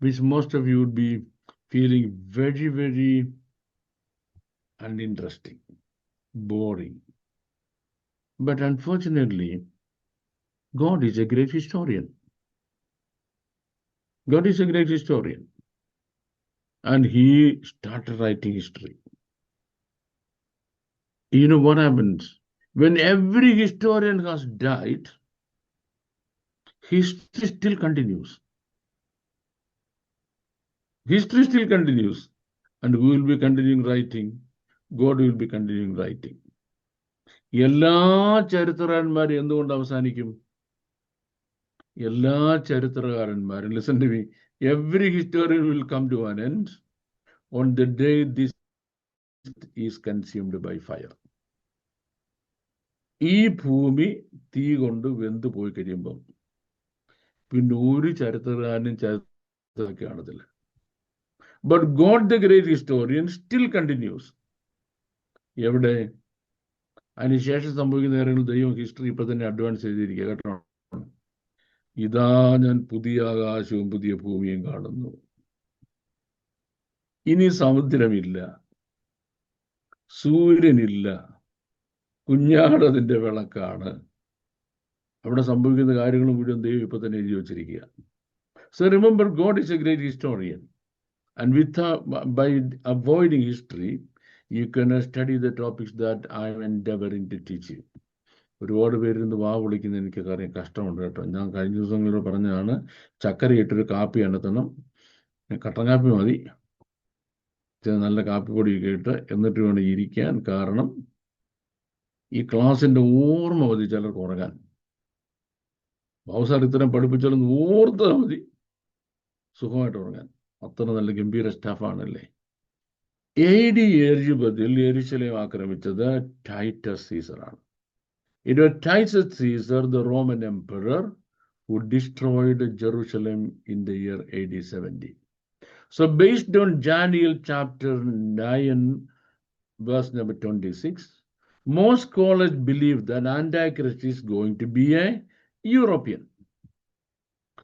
which most of you would be feeling very, very uninteresting, boring. But unfortunately, God is a great historian. God is a great historian. And he started writing history. You know what happens? When every historian has died, history still continues. History still continues. And we will be continuing writing. God will be continuing writing. എല്ലാ ചരിത്രകാരന്മാരും എന്തുകൊണ്ട് അവസാനിക്കും? എല്ലാ ചരിത്രകാരന്മാരും, listen to me, every historian will come to an end on the day this is consumed by fire. ഈ ഭൂമി തീ കൊണ്ട് വെന്ത് പോയി കഴിയുമ്പോൾ പിന്നെ ഒരു ചരിത്രകാരനും ചരിത്രമൊക്കെ കാണത്തില്ല. But God the great historian still continues. എവിടെ? അതിനുശേഷം സംഭവിക്കുന്ന കാര്യങ്ങൾ ദൈവം ഹിസ്റ്ററി ഇപ്പൊ തന്നെ അഡ്വാൻസ് ചെയ്തിരിക്കുക കേട്ടോ. ഇതാ ഞാൻ പുതിയ ആകാശവും പുതിയ ഭൂമിയും കാണുന്നു. ഇനി സമുദ്രമില്ല, സൂര്യനില്ല, കുഞ്ഞാടതിന്റെ വിളക്കാണ്. അവിടെ സംഭവിക്കുന്ന കാര്യങ്ങളും മുഴുവൻ ദൈവം ഇപ്പൊ തന്നെ എഴുതി വച്ചിരിക്കുക. So remember, God is a great historian. And by avoiding history, you can study the topics that I am endeavoring to teach you. ഒരുപാട് പേരിന്ന് വാ വിളിക്കുന്ന എനിക്ക് കഷ്ടമുണ്ട് കേട്ടോ. ഞാൻ കഴിഞ്ഞ ദിവസങ്ങളിൽ പറഞ്ഞതാണ്, ചക്കര ഇട്ടൊരു കാപ്പി അനത്തണം, കട്ടൻ കാപ്പി മതി, നല്ല കാപ്പിപ്പൊടിയൊക്കെ ഇട്ട് എന്നിട്ട് വേണം ഇരിക്കാൻ. കാരണം ഈ ക്ലാസിന്റെ ഓർമ്മ മതി ചിലർക്ക് ഉറങ്ങാൻ. ബാബുസാർ ഇത്തരം പഠിപ്പിച്ചാലും ഓർത്താൽ മതി സുഖമായിട്ട് ഉറങ്ങാൻ. അത്ര നല്ല ഗംഭീര സ്റ്റാഫാണല്ലേ. AD 70 യെരുശലേം ആക്രമിച്ചത് Titus സീസറാണ്. It was Titus Caesar, the Roman emperor, who destroyed Jerusalem in the year AD 70. So based on Daniel chapter 9, verse number 26, most scholars believe that Antichrist is going to be a European.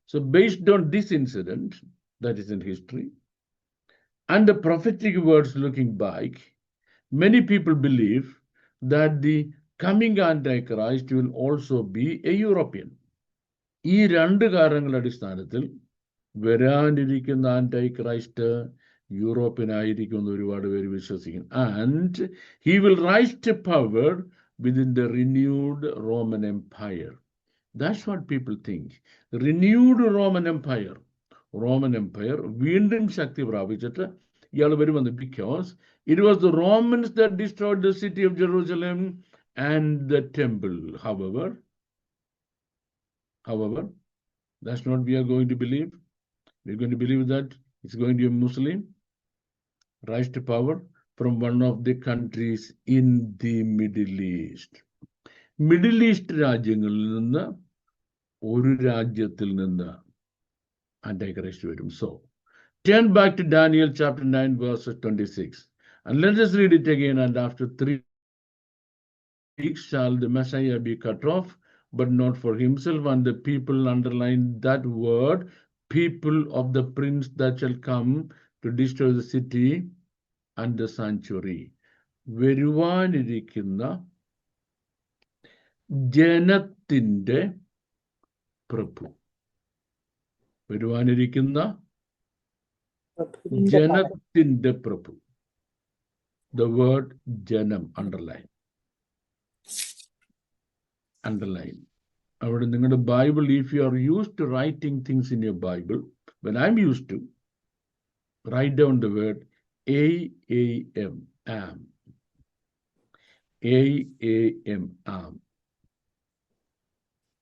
So based on this incident, that is in history, and the prophetic words looking back, many people believe that the coming Antichrist will also be a European. ഈ രണ്ട് കാരണങ്ങളുടെ അടിസ്ഥാനത്തിൽ വരാനിരിക്കുന്ന ആന്റൈക്രൈസ്റ്റ് European ആയിരിക്കും എന്ന് ഒരുപാട് പേര് വിശ്വസിക്കുന്നു. And he will rise to power within the renewed Roman Empire. That's what people think. Renewed Roman Empire, Roman Empire വീണ്ടും ശക്തി പ്രാപിച്ചിട്ട് ഇയാൾ വരുമെന്ന്. Because it was the Romans that destroyed the city of Jerusalem and the temple. However, that's not we are going to believe. We're going to believe that it's going to be a Muslim rise to power from one of the countries in the Middle East. Middle East രാജ്യങ്ങളിൽ നിന്ന് ഒരു രാജ്യത്തിൽ നിന്ന് Antichrist വരും. So turn back to Daniel chapter 9 verse 26 and let us read it again. And after 3 weeks shall the Messiah be cut off, but not for himself. And the people underline that word, people of the prince that shall come to destroy the city and the sanctuary. വരുവാനിരിക്കുന്ന ജനത്തിന്റെ പ്രഭു. വരുവാനിരിക്കുന്ന ജനത്തിന്റെ പ്രഭു. The word ജനം underline. അവിടെ നിങ്ങളുടെ Bible, if you are used to writing things in your Bible, when I'm used to, write down the word A-A-M, am. A-A-M, am.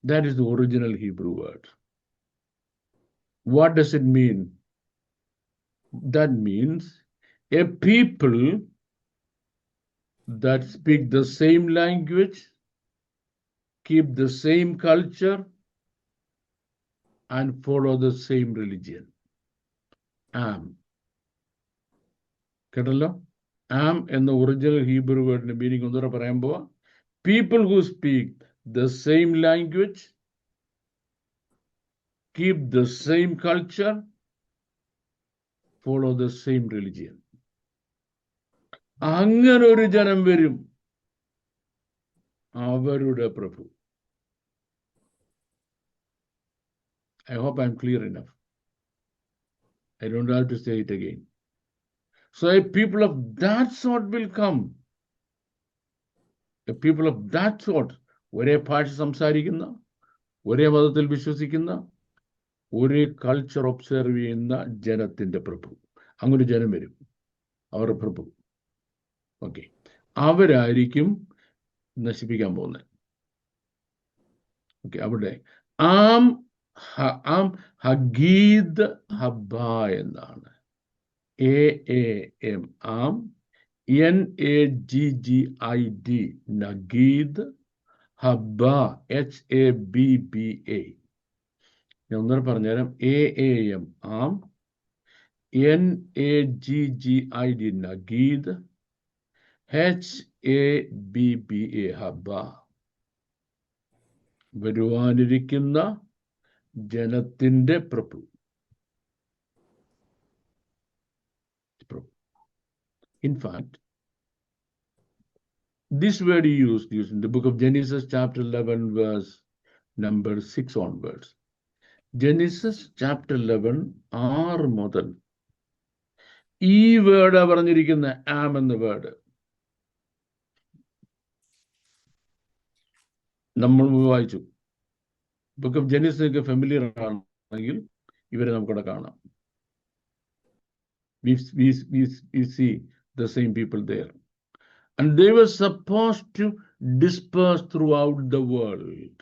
That is the original Hebrew word. What does it mean? That means a people that speak the same language, keep the same culture, and follow the same religion. Am. കേട്ടല്ലോ? Am എന്ന original Hebrew വേർഡിന്റെ meaning ഒന്നുകൂടെ പറയാൻ പോവാ. People who speak the same language, keep the same culture, follow the same religion. അങ്ങനെ ഒരു ജനം വരും, അവരുടെ പ്രഭു. I hope I'm clear enough. I don't have to say it again. So a people of that sort will come. A people of that sort, ഒരേ ഭാഷ സംസാരിക്കുന്ന, ഒരേ മതത്തിൽ വിശ്വസിക്കുന്ന, ഒരേ കൾച്ചർ ഒബ്സർവ് ചെയ്യുന്ന ജനത്തിന്റെ പ്രഭു. അങ്ങനെ ജനം വരും, അവരുടെ പ്രഭു. ഓക്കെ, അവരായിരിക്കും നശിപ്പിക്കാൻ പോകുന്നത്. ഓക്കെ, അവിടെ ആം ഹഗീദ് ഹബ്ബ എന്നാണ്. AAM ആം, NAGGID നഗീദ്, ഹബ്ബ HABBA. ഞാൻ ഒന്നര പറഞ്ഞുതരാം. AAM ആം, NAGGID നഗീദ്, HABBA ഹബ്ബ. വരുവാനിരിക്കുന്ന ജനത്തിന്റെ പ്രഭു. In fact, this word used in the book of Genesis chapter 11 verse number 6 onwards. Genesis chapter 11 6 മുതൽ ഈ വേർഡ് പറഞ്ഞിരിക്കുന്ന ആം എന്ന വേർഡ് നമ്മൾ വായിച്ചു. ബുക്ക് ഓഫ് ജെനസിസ് ഫെമിലിയർ ആണെങ്കിൽ ഇവരെ നമുക്കിവിടെ കാണാം. We see the same people there. And they were supposed to disperse throughout the world.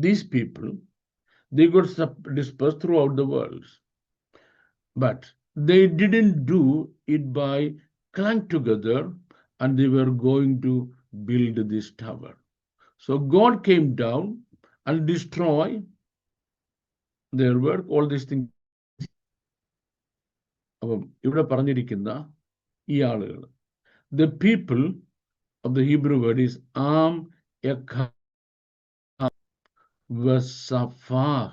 These people, they got dispersed throughout the world. But they didn't do it by clung together and they were going to build this tower. So God came down and destroyed their work, all these things. അപ്പം ഇവിടെ പറഞ്ഞിരിക്കുന്ന ഈ ആളുകൾ, the people of the Hebrew word is am echad vesafah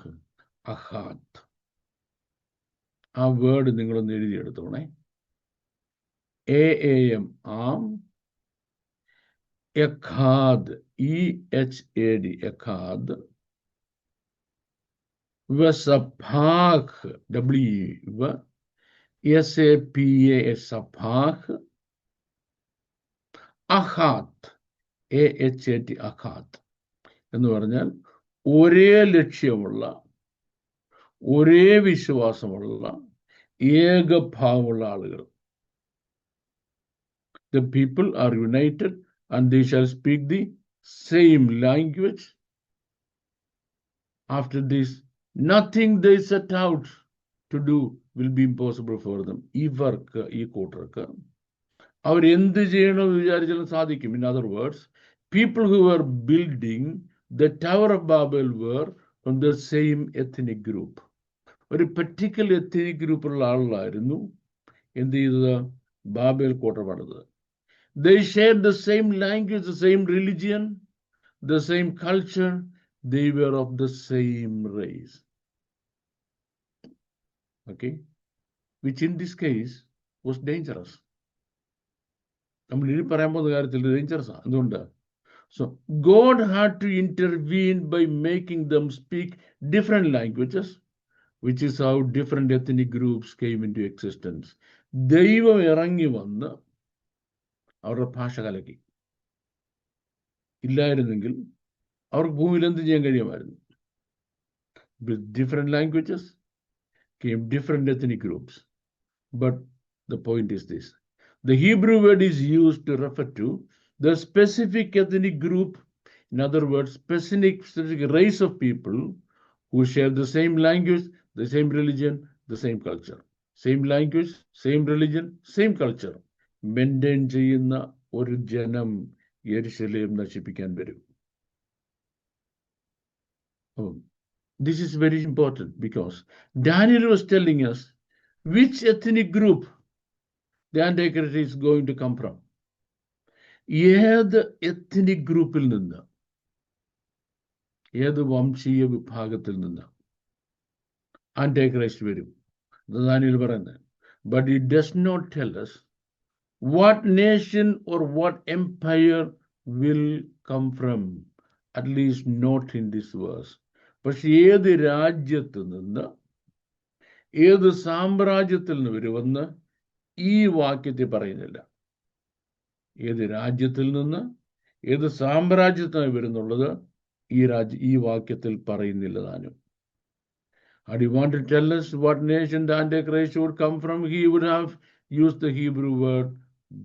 ahad. ആ word നിങ്ങളൊന്ന് എഴുതിയെടുത്തോണേ. AAM ആം, echad EHAD echad, vesapah W SAPA sapah, അഹാത്ത് AHAT അഹാത്ത് എന്ന് പറഞ്ഞാൽ ഒരേ ലക്ഷ്യമുള്ള, ഒരേ വിശ്വാസമുള്ള, ഏകഭാവമുള്ള ആളുകൾ. The people are united and they shall speak the same language. After this, nothing they set out to do will be impossible for them. ഇവർക്ക്, ഈ കൂട്ടർക്ക് അവരെന്ത് ചെയ്യണമെന്ന് വിചാരിച്ചാലും സാധിക്കും. In other words, people who were building the Tower of Babel were from the same ethnic group. ഒരു particular ethnic ഗ്രൂപ്പുള്ള ആളുകളായിരുന്നു എന്ത് ചെയ്തത്? ബാബേൽ കോട്ട പണിത്. They shared the same language, the same religion, the same culture. They were of the same race. Okay, which in this case was dangerous. നമ്മൾ ഇനി പറയാൻ പോകുന്ന കാര്യത്തിൽ ഡേഞ്ചറസ് ആണ്. എന്തുകൊണ്ട്? So God had to intervene by making them speak different languages, which is how different ethnic groups came into existence. ദൈവം ഇറങ്ങി വന്ന് അവരുടെ ഭാഷ കലക്കി. ഇല്ലായിരുന്നെങ്കിൽ അവർക്ക് ഭൂമിയിൽ എന്ത് ചെയ്യാൻ കഴിയുമായിരുന്നു? With different languages came different ethnic groups. But the point is this: the Hebrew word is used to refer to the specific ethnic group, in other words, specific race of people who share the same language, the same religion, the same culture. Same language, same religion, same culture. Maintain ചെയ്യുന്ന ഒരു ജനം യെരുശലേം നശിപ്പിക്കാൻ വരും. This is very important because Daniel was telling us which ethnic group the Antichrist is going to come from. ഏത് ethnic ഗ്രൂപ്പിൽ നിന്ന്, ഏത് വംശീയ വിഭാഗത്തിൽ നിന്ന് ആന്റിക്രൈസ്റ്റ് വരും? ദാനിയേൽ പറയുന്നത്. But it does not tell us what nation or what empire will come from, at least not in this verse. പക്ഷെ ഏത് രാജ്യത്ത് നിന്ന്, ഏത് സാമ്രാജ്യത്തിൽ നിന്ന് വരുമെന്ന് ഈ വാക്യത്തിൽ പറയുന്നില്ല. ഏത് രാജ്യത്തിൽ നിന്ന്, ഏത് സാമ്രാജ്യത്തിൽ നിന്ന് വരുന്നുള്ളത് ഈ വാക്യത്തിൽ പറയുന്നില്ല താനും. And he wanted to tell us what nation the Antichrist would come from, he would have used the Hebrew word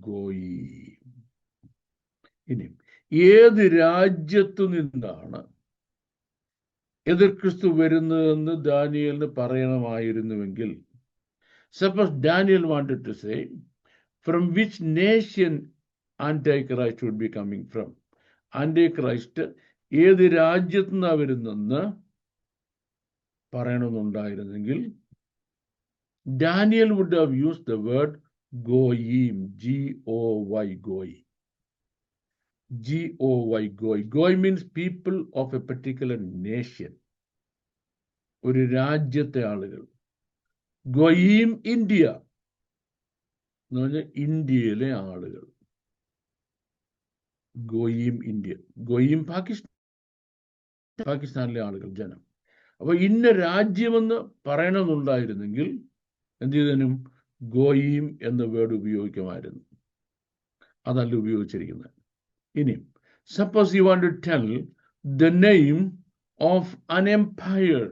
goyim. ഇനി ഏത് രാജ്യത്തു നിന്നാണ് എതിർ ക്രിസ്തു വരുന്നതെന്ന് ദാനിയേലിന് പറയണമായിരുന്നുവെങ്കിൽ, suppose Daniel wanted to say from which nation Antichrist would be coming from. Antichrist ഏത് രാജ്യത്തു നിന്നാണ് വരുന്നെന്ന് പറയണമെന്നുണ്ടായിരുന്നെങ്കിൽ Daniel would have used the word goyim, G-O-Y, goy. G-O-Y, goy. Goy means people of a particular nation. ഒരു രാജ്യത്തെ ആളുകൾ. ഗോയിം India എന്ന് പറഞ്ഞാൽ ഇന്ത്യയിലെ ആളുകൾ. ഗോയിം ഇന്ത്യ. ഗോയിം പാകിസ്ഥാനിലെ ആളുകൾ, ജനം. അപ്പൊ ഇന്ന രാജ്യമെന്ന് പറയണമെന്നുണ്ടായിരുന്നെങ്കിൽ എന്ത് ചെയ്തതിനും ഗോയിം എന്ന വേർഡ് ഉപയോഗിക്കുമായിരുന്നു. അതല്ല ഉപയോഗിച്ചിരിക്കുന്നത്. ഇനി suppose you want to tell the name of an empire,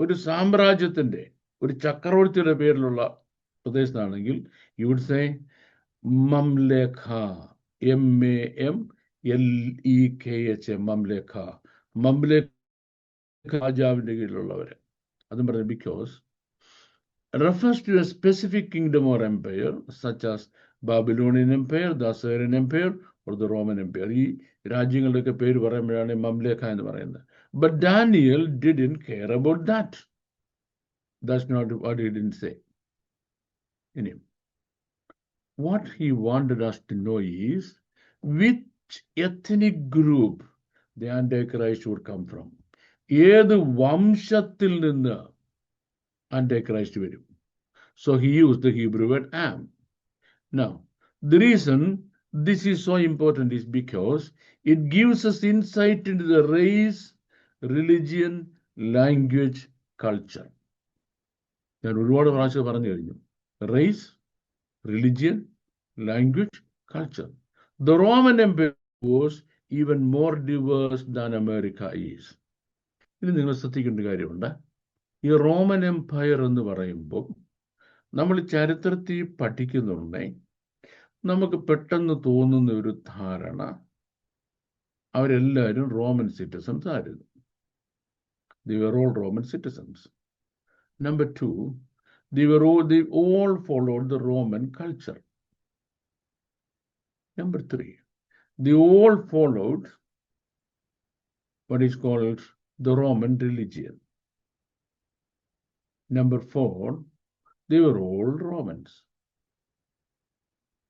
ഒരു സാമ്രാജ്യത്തിന്റെ, ഒരു ചക്രവർത്തിയുടെ പേരിലുള്ള പ്രദേശത്താണെങ്കിൽ യു വുഡ് സേ മംലേഖ, MAMLEKH, മംലേഖ. മംലേഖ രാജാവിന്റെ കീഴിലുള്ളവര്. അതും പറഞ്ഞു because refers to a specific kingdom or empire such as Babylonian Empire, the Assyrian Empire or the Roman Empire. ഈ രാജ്യങ്ങളുടെയൊക്കെ പേര് പറയുമ്പോഴാണ് മംലേഖ എന്ന് പറയുന്നത്. But Daniel didn't care about that. That's not what he didn't say. Anyway, what he wanted us to know is which ethnic group the Antichrist would come from. ഏത് വംശത്തിൽ നിന്ന് Antichrist വരും. So he used the Hebrew word am. Now, the reason this is so important is because it gives us insight into the race, religion, language, culture. ഞാൻ ഒരുപാട് പ്രാവശ്യം പറഞ്ഞു കഴിഞ്ഞു. Race, religion, language, culture. The Roman Empire was even more diverse than America is. ഇനി നിങ്ങൾ ശ്രദ്ധിക്കേണ്ട കാര്യമുണ്ട്. ഈ റോമൻ എംപയർ എന്ന് പറയുമ്പോൾ നമ്മൾ ചരിത്രത്തിൽ പഠിക്കുന്നുണ്ടെങ്കിൽ നമുക്ക് പെട്ടെന്ന് തോന്നുന്ന ഒരു ധാരണ അവരെല്ലാവരും റോമൻ സിറ്റിസൺസ് ആയിരുന്നു. They were all Roman citizens. Number two, they all followed the Roman culture. Number three, they all followed what is called the Roman religion. Number four, they were all Romans.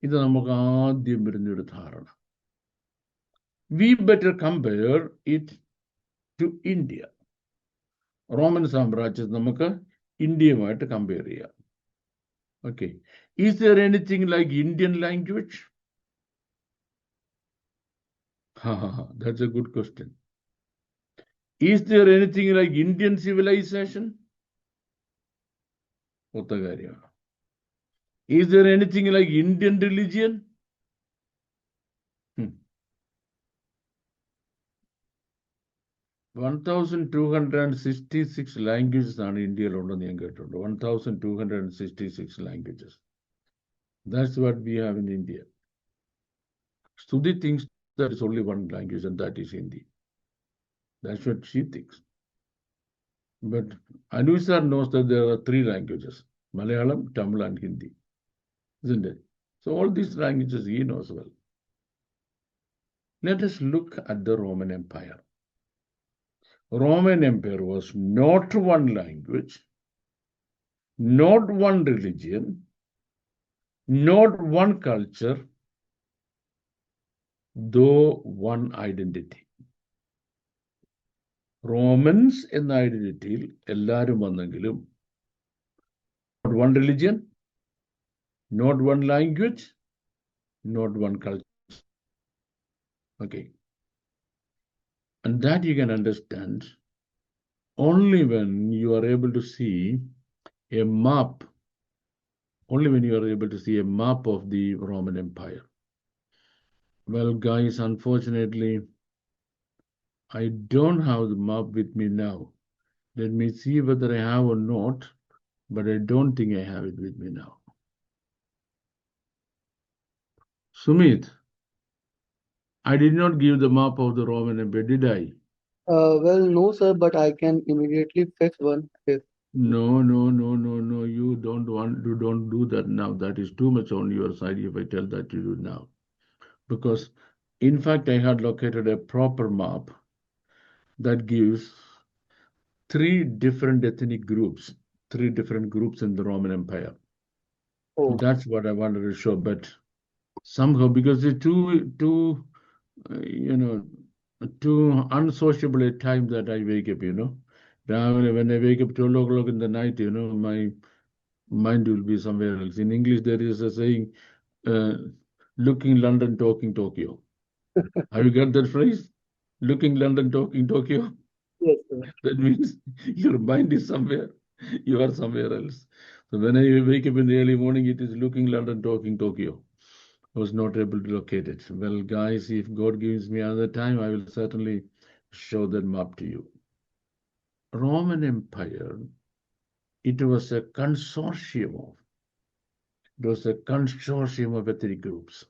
ഇത് നമുക്ക് ആദ്യം വരുന്നൊരു ധാരണ. We better compare it to India. Roman സാമ്രാജ്യം നമുക്ക് ഇന്ത്യയുമായിട്ട് compare ചെയ്യാം. Okay. Is there anything like Indian language? That's a good question. Is there anything like Indian civilization? ഒത്ത കാര്യമാണ്. Is there anything like Indian religion? 1266 languages ആണ് ഇന്ത്യയിലുണ്ടെന്ന് ഞാൻ കേട്ടിട്ടുണ്ട്. 1266 languages. That's what we have in India. Stuti thinks that is only one language and that is Hindi. That's what she thinks. But Anu sir knows that there are 3 languages, Malayalam, Tamil and Hindi. Isn't it? So all these languages he knows well. Let us look at the Roman Empire. Roman Empire was not one language, not one religion, not one culture, though one identity. Romans എന്ന ഐഡന്റിറ്റിയിൽ എല്ലാവരും വന്നെങ്കിലും not one religion, not one language, not one culture. Okay. And that you can understand only when you are able to see a map, only when you are able to see a map of the Roman Empire. Well, guys, unfortunately, I don't have the map with me now. Let me see whether I have or not, but I don't think I have it with me now. Sumit, I did not give the map of the Roman Empire, did I? Well, no, sir, but I can immediately fix one if No. You don't do that now. That is too much on your side if I tell that to you now. Because, in fact, I had located a proper map that gives three different ethnic groups, three different groups in the Roman Empire. oh, That's what I wanted to show, but somehow, because it's too unsociable a time that I wake up, when I wake up 12 o'clock in the night, my mind will be somewhere else. In English, there is a saying, looking London, talking Tokyo. Have you got that phrase? Looking London, talking Tokyo. yes, sir. That means your mind is somewhere, you are somewhere else. So when I wake up in the early morning, it is looking London, talking Tokyo. I was not able to locate it. Well, guys, if God gives me another time, I will certainly show that map to you. Roman Empire, it was a consortium of ethnic groups.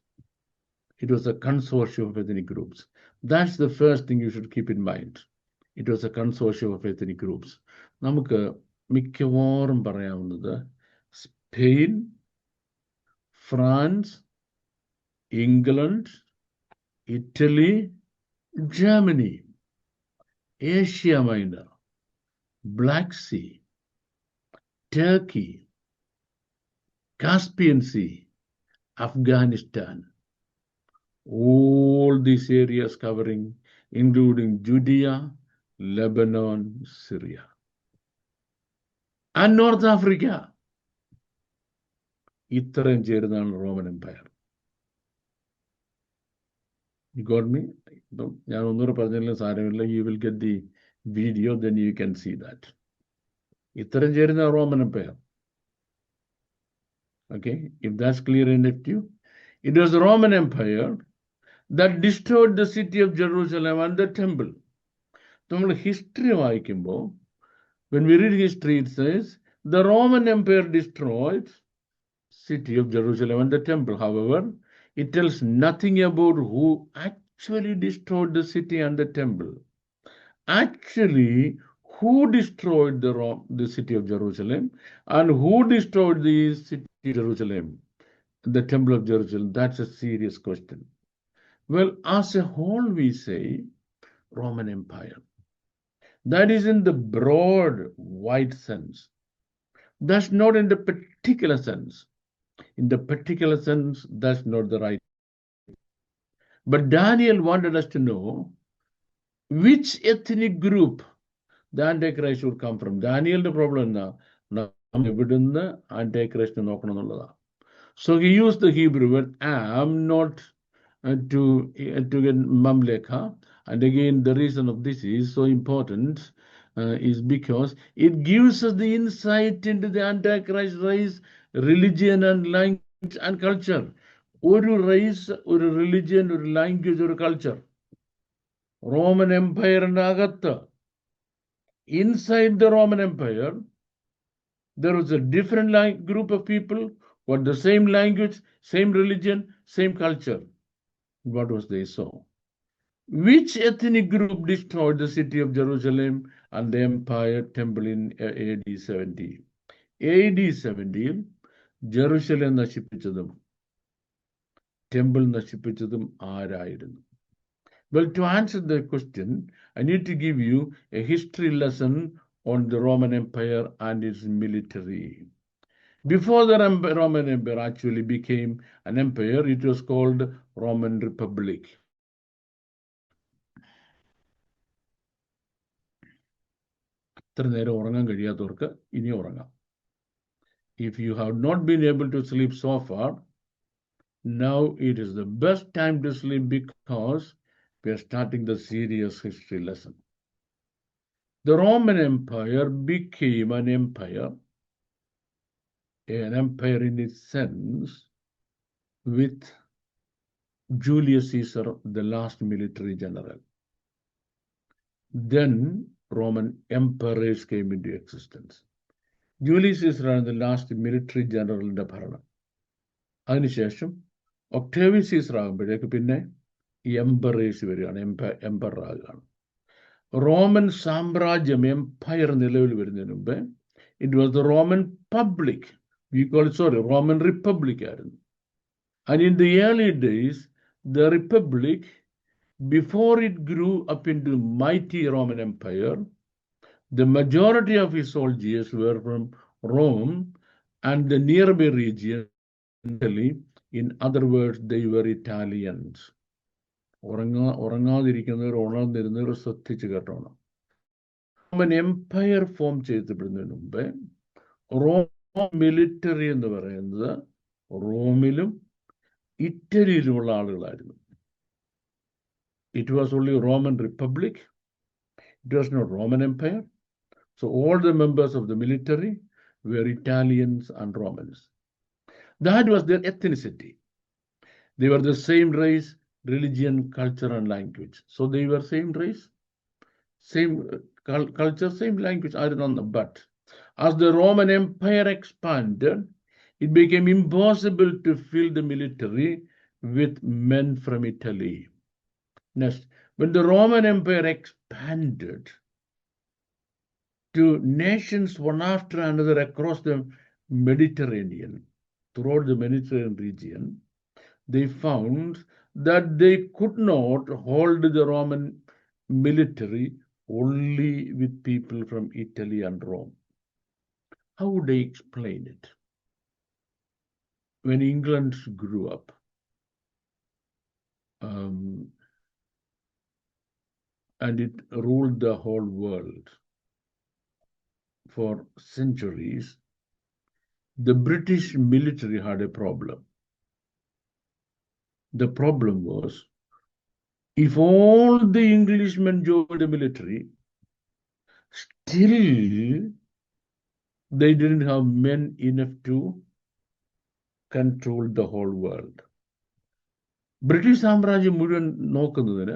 It was a consortium of ethnic groups. That's the first thing you should keep in mind. It was a consortium of ethnic groups. നമുക്ക് മിക്കവാറും പറയാവുന്നത് Spain, France, England, Italy, Germany, Asia Minor, Black Sea, Turkey, Caspian Sea, Afghanistan, all these areas covering, including Judea, Lebanon, Syria, and North Africa. ഇത്രയും ചേരുന്നതാണ് Roman Empire. You got me? ഞാൻ ഒന്നുകൂടെ പറഞ്ഞാലും സാരമില്ല. You will get the video, then you can see that. ഇത്രയും ചേരുന്ന Roman Empire. Okay, if that's clear enough to you. It was the Roman Empire that destroyed the city of Jerusalem and the temple. നമ്മൾ history വായിക്കുമ്പോൾ, when we read history, it says the Roman Empire destroyed city of Jerusalem and the temple. However, it tells nothing about who actually destroyed the city and the temple. Actually, who destroyed the city of Jerusalem and who destroyed the city of Jerusalem, the temple of Jerusalem? That's a serious question. Well, as a whole, we say Roman Empire. That is in the broad, wide sense. That's not in the particular sense. In the particular sense, that's not the right. But Daniel wanted us to know which ethnic group the Antichrist would come from. Daniel's problem now, Antichrist. So he used the Hebrew word am, not to get Mamleka. And again, the reason of this is so important is because it gives us the insight into the Antichrist race, religion and language and culture. ഒരു race, ഒരു religion, ഒരു language, ഒരു culture. Roman Empire അകത്ത്, inside the Roman Empire, there was a different group of people who had the same language, same religion, same culture. What was they saw? Which ethnic group destroyed the city of Jerusalem and the empire temple in AD 70? AD 70, Jerusalem നശിപ്പിച്ചതും temple നശിപ്പിച്ചതും ആരായിരുന്നു? Well, to answer the question, I need to give you a history lesson on the Roman Empire and its military. Before the Roman Empire actually became an empire, it was called Roman Republic. ഇത്ര നേരം ഉറങ്ങാൻ കഴിയാത്തവർക്ക് ഇനി ഉറങ്ങാം. If you have not been able to sleep so far, now it is the best time to sleep because we are starting the serious history lesson. The Roman Empire became an empire in its sense, with Julius Caesar, the last military general. Then Roman emperors came into existence. Julius Caesar ആണ് the last military generalന്റെ ഭരണം. അതിനുശേഷം Octavius Caesar ആകുമ്പോഴേക്ക് പിന്നെ emperors വരികയാണ്, emperor ആകുകയാണ്. Roman സാമ്രാജ്യം, empire നിലവിൽ വരുന്നതിന് മുമ്പ് it was the Roman public, Roman republic ആയിരുന്നു. And in the early days the republic, before it grew up into mighty Roman Empire, the majority of its soldiers were from Rome and the nearby region. In other words, they were Italians. ഉറങ്ങാതിരിക്കുന്നവർ ഉണർന്നിരുന്നവർ ശ്രദ്ധിച്ച് കേട്ടോണം. Roman Empire form ചെയ്യപ്പെടുന്നതിന് മുമ്പ് Rome military എന്ന് പറയുന്നത് റോമിലും ഇറ്റലിയിലുമുള്ള ആളുകളായിരുന്നു. It was only Roman Republic. It was not Roman Empire. So all the members of the military were Italians and Romans. That was their ethnicity. They were the same race, religion, culture, and language. So they were same race, same culture, same language. I don't know. But as the Roman Empire expanded, it became impossible to fill the military with men from Italy. Next, when the Roman Empire expanded to nations one after another across the Mediterranean, throughout the Mediterranean region, they found that they could not hold the Roman military only with people from Italy and Rome. How would they explain it? When England grew up, and it ruled the whole world for centuries, the British military had a problem. The problem was, if all the Englishmen joined the military, still they didn't have men enough to control the whole world. British സാമ്രാജ്യം മുഴുവൻ നോക്കുന്നതിന്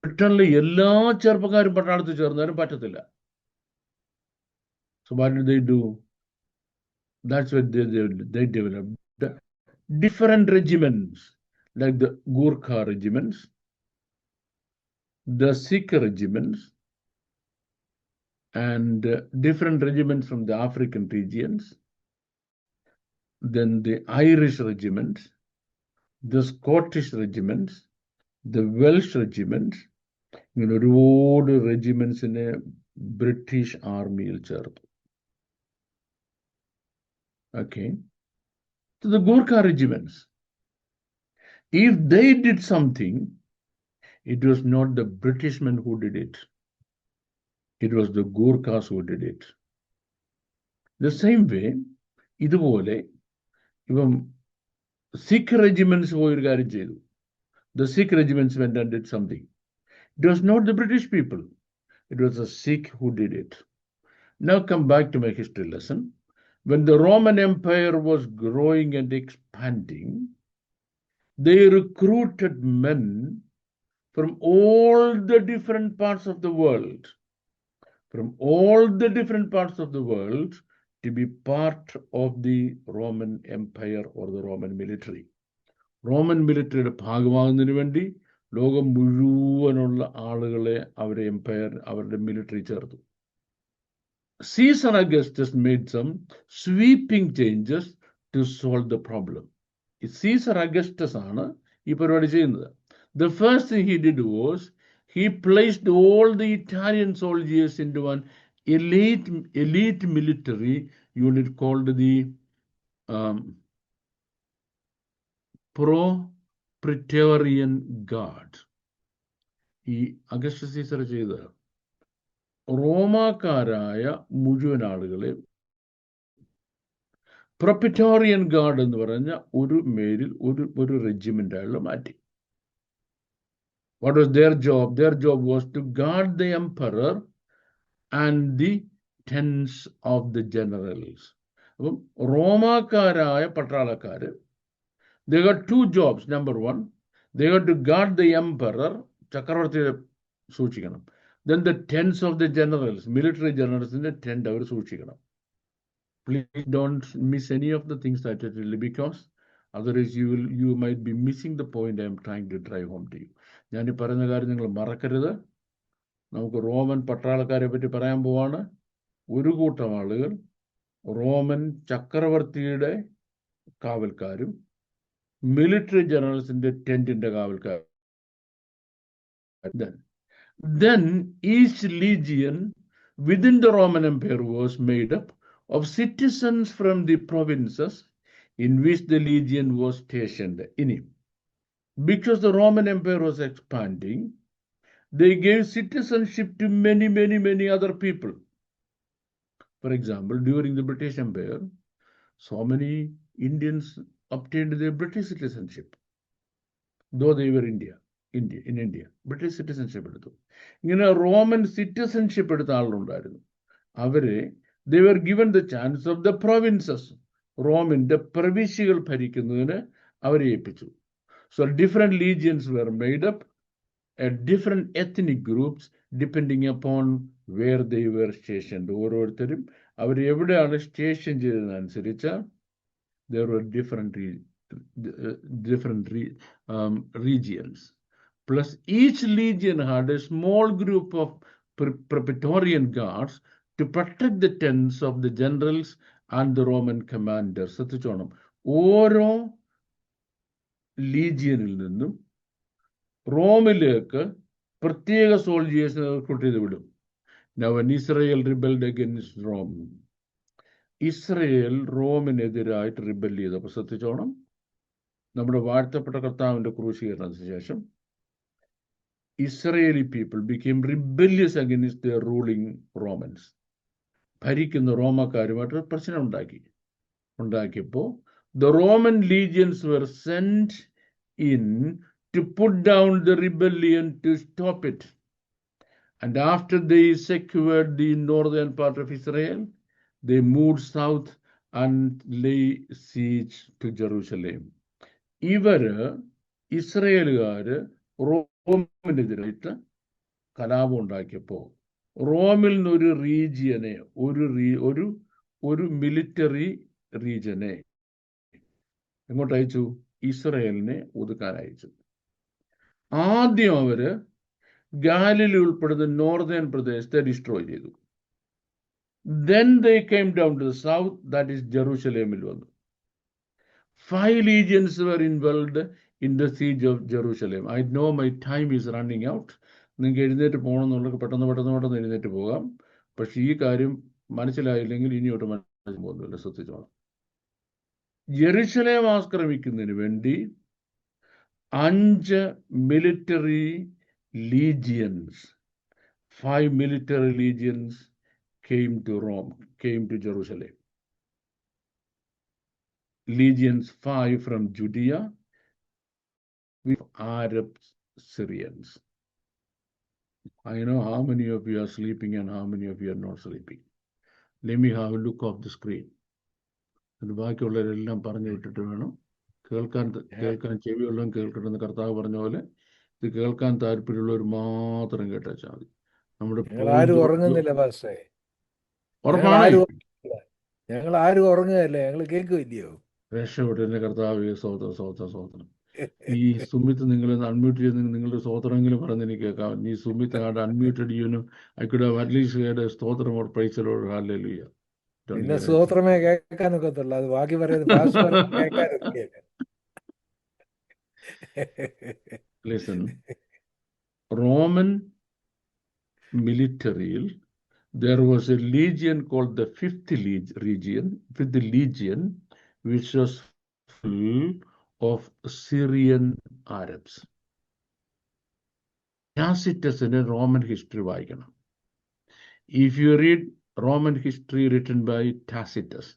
ബ്രിട്ടനിലെ എല്ലാ ചെറുപ്പക്കാരും പട്ടാളത്തിൽ ചേർന്നാലും പറ്റത്തില്ല. So what did they do? That's what they developed different regiments, like the Gurkha regiments, the Sikh regiments, and different regiments from the African regions, then the Irish regiments, the Scottish regiments, the Welsh regiments, ഒരുപാട് റെജിമെന്റ്സിനെ British ആർമിയിൽ ചേർത്തു. Okay, so the Gurkha regiments, if they did something, it was not the British men who did it. It was the Gurkhas who did it. The same way, ഇതുപോലെ ഇപ്പം Sikh regiments പോയൊരു കാര്യം ചെയ്തു. The Sikh regiments went and did something. It was not the British people. It was the Sikh who did it. Now come back to my history lesson. When the Roman Empire was growing and expanding, they recruited men from all the different parts of the world, to be part of the Roman Empire or the Roman military. Roman military ഭാഗമാകുന്നതിന് വേണ്ടി ലോകം മുഴുവനുള്ള ആളുകളെ അവരുടെ military ചേർത്തു. Caesar Augustus made some sweeping changes to solve the problem. Caesar Augustus ആണ് ഈ പരിപാടി ചെയ്യുന്നത്. The first thing he did was he placed all the Italian soldiers into an elite military unit called the Praetorian Guard. ഈ Augustus Caesar ചെയ്ത റോമാക്കാരായ മുഴുവൻ ആളുകളെ പ്രൊപ്പിറ്റോറിയൻ guard എന്ന് പറഞ്ഞ ഒരു മേലിൽ ഒരു റെജിമെന്റ് ആയുള്ള മാറ്റി. What was their job? Their job was to guard the emperor and the tents of the generals. അപ്പം റോമാക്കാരായ പട്ടാളക്കാര്, they got two jobs. Number one, they got to guard the emperor, ചക്രവർത്തിയെ സൂക്ഷിക്കണം. Then the tents of the generals, military generalsന്റെ tent അവർ സൂക്ഷിക്കണം. Please don't miss any of the things that I tell you, because otherwise you might be missing the point I am trying to drive home to you. ഞാൻ ഈ പറയുന്ന കാര്യം നിങ്ങൾ മറക്കരുത്. നമുക്ക് Roman പട്ടാളക്കാരെ പറ്റി പറയാൻ പോവാണ്. ഒരു കൂട്ടം ആളുകൾ റോമൻ ചക്രവർത്തിയുടെ കാവൽക്കാരും military ജനറൽസിന്റെ ടെന്റിന്റെ കാവൽക്കാരും. Then each legion within the Roman Empire was made up of citizens from the provinces in which the legion was stationed in. Because the Roman Empire was expanding, they gave citizenship to many other people. For example, during the British Empire, so many Indians obtained their British citizenship, though they were in India. British citizenship എടുത്തു. ഇങ്ങനെ Roman citizenship എടുത്ത ആളുണ്ടായിരുന്നു. അവരെ they were given the chance of the provinces. റോമിന്റെ പ്രവിശ്യകൾ ഭരിക്കുന്നതിന് അവരെ ഏൽപ്പിച്ചു. So different legions were made up at different ethnic groups depending upon where they were stationed. ഓരോരുത്തരും അവർ എവിടെയാണ് station ചെയ്തതനുസരിച്ച് there were different regions. Plus each legion had a small group of Praetorian guards to protect the tents of the generals and the Roman commanders. ശ്രദ്ധിച്ചോണം, ഓരോ ലീജിയനിൽ നിന്നും റോമിലേക്ക് പ്രത്യേക സോൾജിയേഴ്സിനെ recruit ചെയ്ത് വിടും. Now when Israel rebelled against Rome, Israel റോമിനെതിരായിട്ട് rebel ചെയ്തപ്പോൾ ശ്രദ്ധിച്ചോണം, നമ്മുടെ വാഴ്ത്തപ്പെട്ട കർത്താവിന്റെ ക്രൂശീകരണത്തിന് ശേഷം Israeli people became rebellious against their ruling Romans. ഭരിക്കുന്ന റോമക്കാരുമായിട്ട് പ്രശ്നം ഉണ്ടാക്കിയപ്പോൾ the Roman legions were sent in to put down the rebellion, to stop it. And after they secured the northern part of Israel, they moved south and lay siege to Jerusalem. ഇവര് ഇസ്രയേലുകാര് റോമിനെതിരായിട്ട് കലാപം ഉണ്ടാക്കിയപ്പോൾ റോമിൽ നിന്ന് ഒരു റീജിയനെ, ഒരു military റീജിയനെ എങ്ങോട്ട് അയച്ചു? ഇസ്രയേലിനെ ഒതുക്കാൻ അയച്ചു. ആദ്യം അവര് ഗാലിലി ഉൾപ്പെടുന്ന നോർത്തേൺ പ്രദേശത്തെ ഡിസ്ട്രോയ് ചെയ്തു. Then they came down to the south, that is ജെറൂസലേമിൽ വന്നു. 5 legions were involved in the siege of Jerusalem. I know my time is running out. നിങ്ങൾക്ക് എഴുന്നേറ്റ് പോകണമെന്നുള്ളത് പെട്ടെന്ന് എഴുന്നേറ്റ് പോകാം. പക്ഷെ ഈ കാര്യം മനസ്സിലായില്ലെങ്കിൽ ഇനിയോട്ട് മനസ്സിലാക്കാൻ പോകുന്നില്ല. ശ്രദ്ധിച്ചോളാം. ജെറുസലേം ആക്രമിക്കുന്നതിന് വേണ്ടി 5 military legions, 5 military legions came to Jerusalem. Legions 5 from Judea with Arab Syrians. I know how many of you are sleeping and how many of you are not sleeping. Let me have a look off the screen. അത് ബാക്കിയുള്ളവരെല്ലാം പറഞ്ഞു വിട്ടിട്ട് വേണം കേൾക്കാൻ ചെവിയുള്ളവൻ കേൾക്കട്ടെന്ന് കർത്താവ് പറഞ്ഞ പോലെ ഇത് കേൾക്കാൻ താല്പര്യമുള്ളവർ മാത്രം കേട്ടാച്ചാൽ മതി. നമ്മുടെ ഞങ്ങൾ ആരും ഉറങ്ങുകയല്ലേ, ഞങ്ങൾ കേൾക്കുമല്ലയോ. രക്ഷപ്പെട്ടതിന്റെ കർത്താവ് സ്വോത്രം. ഈ സുമിത്ത് നിങ്ങൾ അൺമ്യൂട്ട് ചെയ്ത് നിങ്ങളുടെ സ്വോത്രമെങ്കിലും പറഞ്ഞ് എനിക്ക് കേൾക്കാം. ഈ സുമിത്ത് അൺമ്യൂട്ടഡ് യുനും I could have at least heard a സ്തോത്രം or praise the Lord hallelujah. പിന്നെ സ്തോത്രമേ കേൾക്കാനൊക്കത്തുള്ളൂ, അത് ബാക്കി പറയുന്നത്. Listen, Roman military, there was a legion called the fifth legion, which was full of Syrian Arabs. Tacitus's Roman history വായിക്കണം. If you read Roman history written by Tacitus,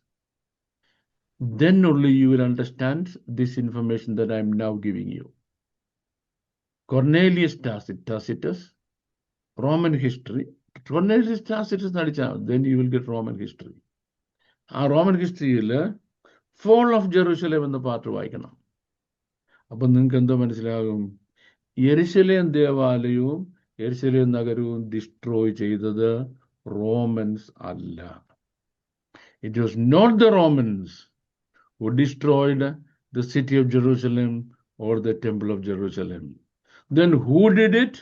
then only you will understand this information that I am now giving you. Cornelius Tacitus, Roman history. Cornelius Tacitus, then you will get Roman history. ആ Roman ഹിസ്റ്ററിയിൽ fall of Jerusalem എന്ന part വായിക്കണം. അപ്പം നിങ്ങൾക്ക് എന്തോ മനസ്സിലാകും? യെരുശലേം ദേവാലയവും യെരുശലേം നഗരവും destroy ചെയ്തത് റോമൻസ് അല്ല. It was not the Romans who destroyed the city of Jerusalem or the temple of Jerusalem. Then who did it?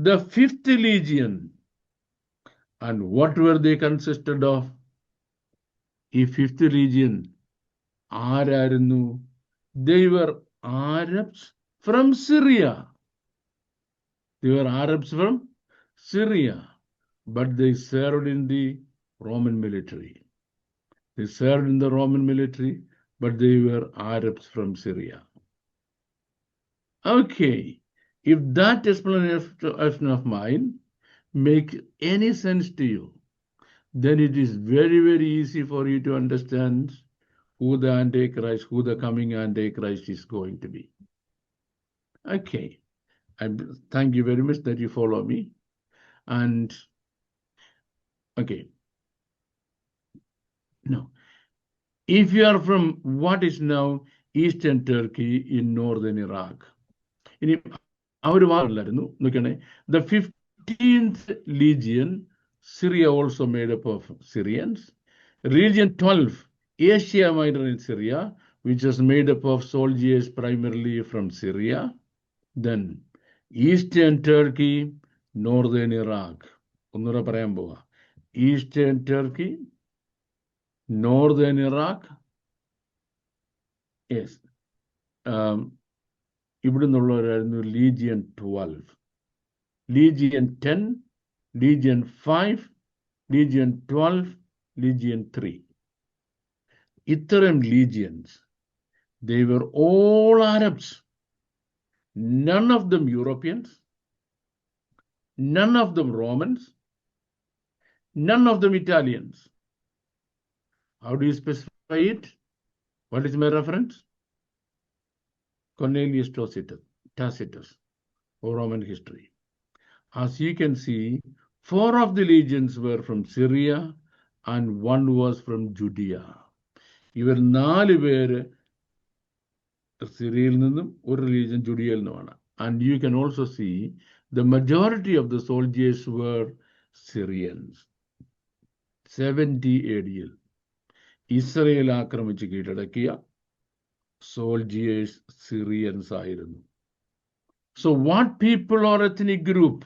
The 5th Legion. And what were they consisted of? ഈ 5th Legion ആരായിരുന്നു? They were Arabs from Syria. They were Arabs from Syria, but they served in the Roman military. They served in the Roman military, but they were Arabs from Syria. Okay, if that explanation of mine makes any sense to you, then it is very, very easy for you to understand who the Antichrist, who the coming Antichrist is going to be. Okay, I thank you very much that you follow me. And okay, now, if you are from what is now eastern Turkey in northern Iraq, the 15th Legion, Syria also made up of Syrians. Region 12, Asia Minor in Syria, which was made up of soldiers primarily from Syria. Then Eastern Turkey, Northern Iraq. Eastern Turkey, Northern Iraq. Yes. Legion 12, Legion 10, Legion 5, Legion 12, Legion 3. Iterum legions, they were all Arabs. None of them Europeans, none of them Romans, none of them Italians. How do you specify it? What is my reference? Cornelius Tacitus, or Roman history. As you can see, 4 of the legions were from Syria and 1 was from Judea. ഇവർ 4 പേര് സിറിയയിൽ നിന്നും ഒരു legion ജുഡിയയിൽ നിന്നുമാണ്. And you can also see the majority of the soldiers were Syrians. 70 AD Israel ആക്രമിച്ച് കീഴടക്കിയ soldiers Syrians ആയിരുന്നു. So what people or ethnic group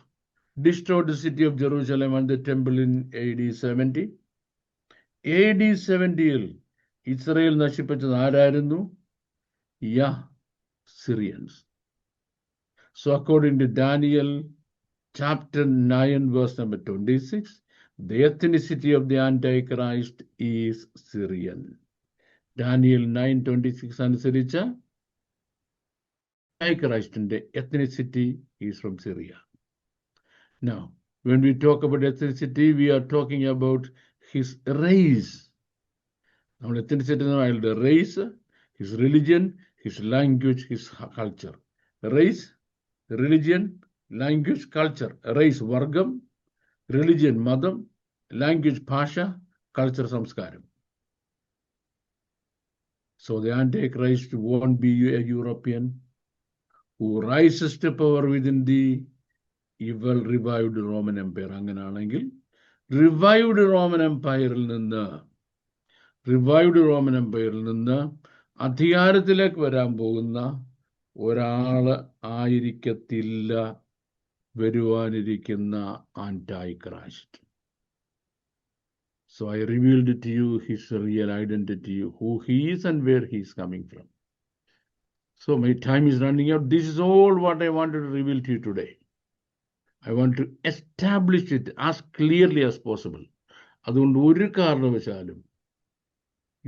destroyed the city of Jerusalem and the temple in AD 70? AD 70-ൽ Israel നശിപ്പിച്ചത് ആരായിരുന്നു? Syrians. So according to Daniel chapter 9 verse number 26, the ethnicity of the Antichrist is Syrian. Daniel 9:26 അനുസരിച്ച Antichristന്റെ ethnicity is from Syria. Now, when we talk about ethnicity, we are talking about his race. Now, ethnicity is the race, his religion, his language, his culture. Race, religion, language, culture. Race, vargam, religion, madam, language, pasha, culture, samskaram. So the Antichrist won't be a European who rises to power within the evil revived Roman Empire. അങ്ങനെയാണെങ്കിൽ revived Roman Empireൽ നിന്ന് അധികാരത്തിലേക്ക് വരാൻ പോകുന്ന ഒരാള് ആയിരിക്കത്തില്ല വരുവാനിരിക്കുന്ന Antichrist. So I revealed to you his real identity, who he is and where he is coming from. So my time is running out. This is all what I wanted to reveal to you today. I want to establish it as clearly as possible. അതുകൊണ്ട് ഒരു കാരണവശാലും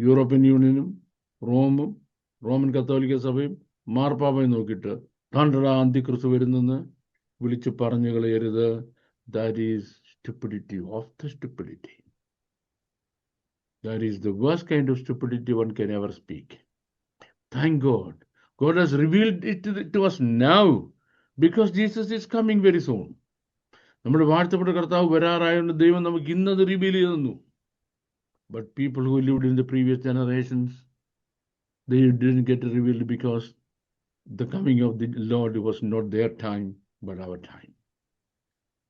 European യൂണിയനും Roman കത്തോലിക്ക സഭയും മാർപ്പാപ്പയും നോക്കിയിട്ട് കണ്ടടാ അന്തിക്രിസ്തു വരുന്നെന്ന് വിളിച്ച് പറഞ്ഞു കളയരുത്. That is stupidity of the stupidity. That is the worst kind of stupidity one can ever speak. Thank God. God has revealed it to us now because Jesus is coming very soon. നമ്മുടെ വാഴ്ത്തപ്പെട്ട കർത്താവ് വരാറായതുകൊണ്ട് ദൈവം നമുക്ക് ഇന്നത് reveal ചെയ്തു തന്നു. But people who lived in the previous generations, they didn't get revealed because the coming of the Lord was not their time, but our time.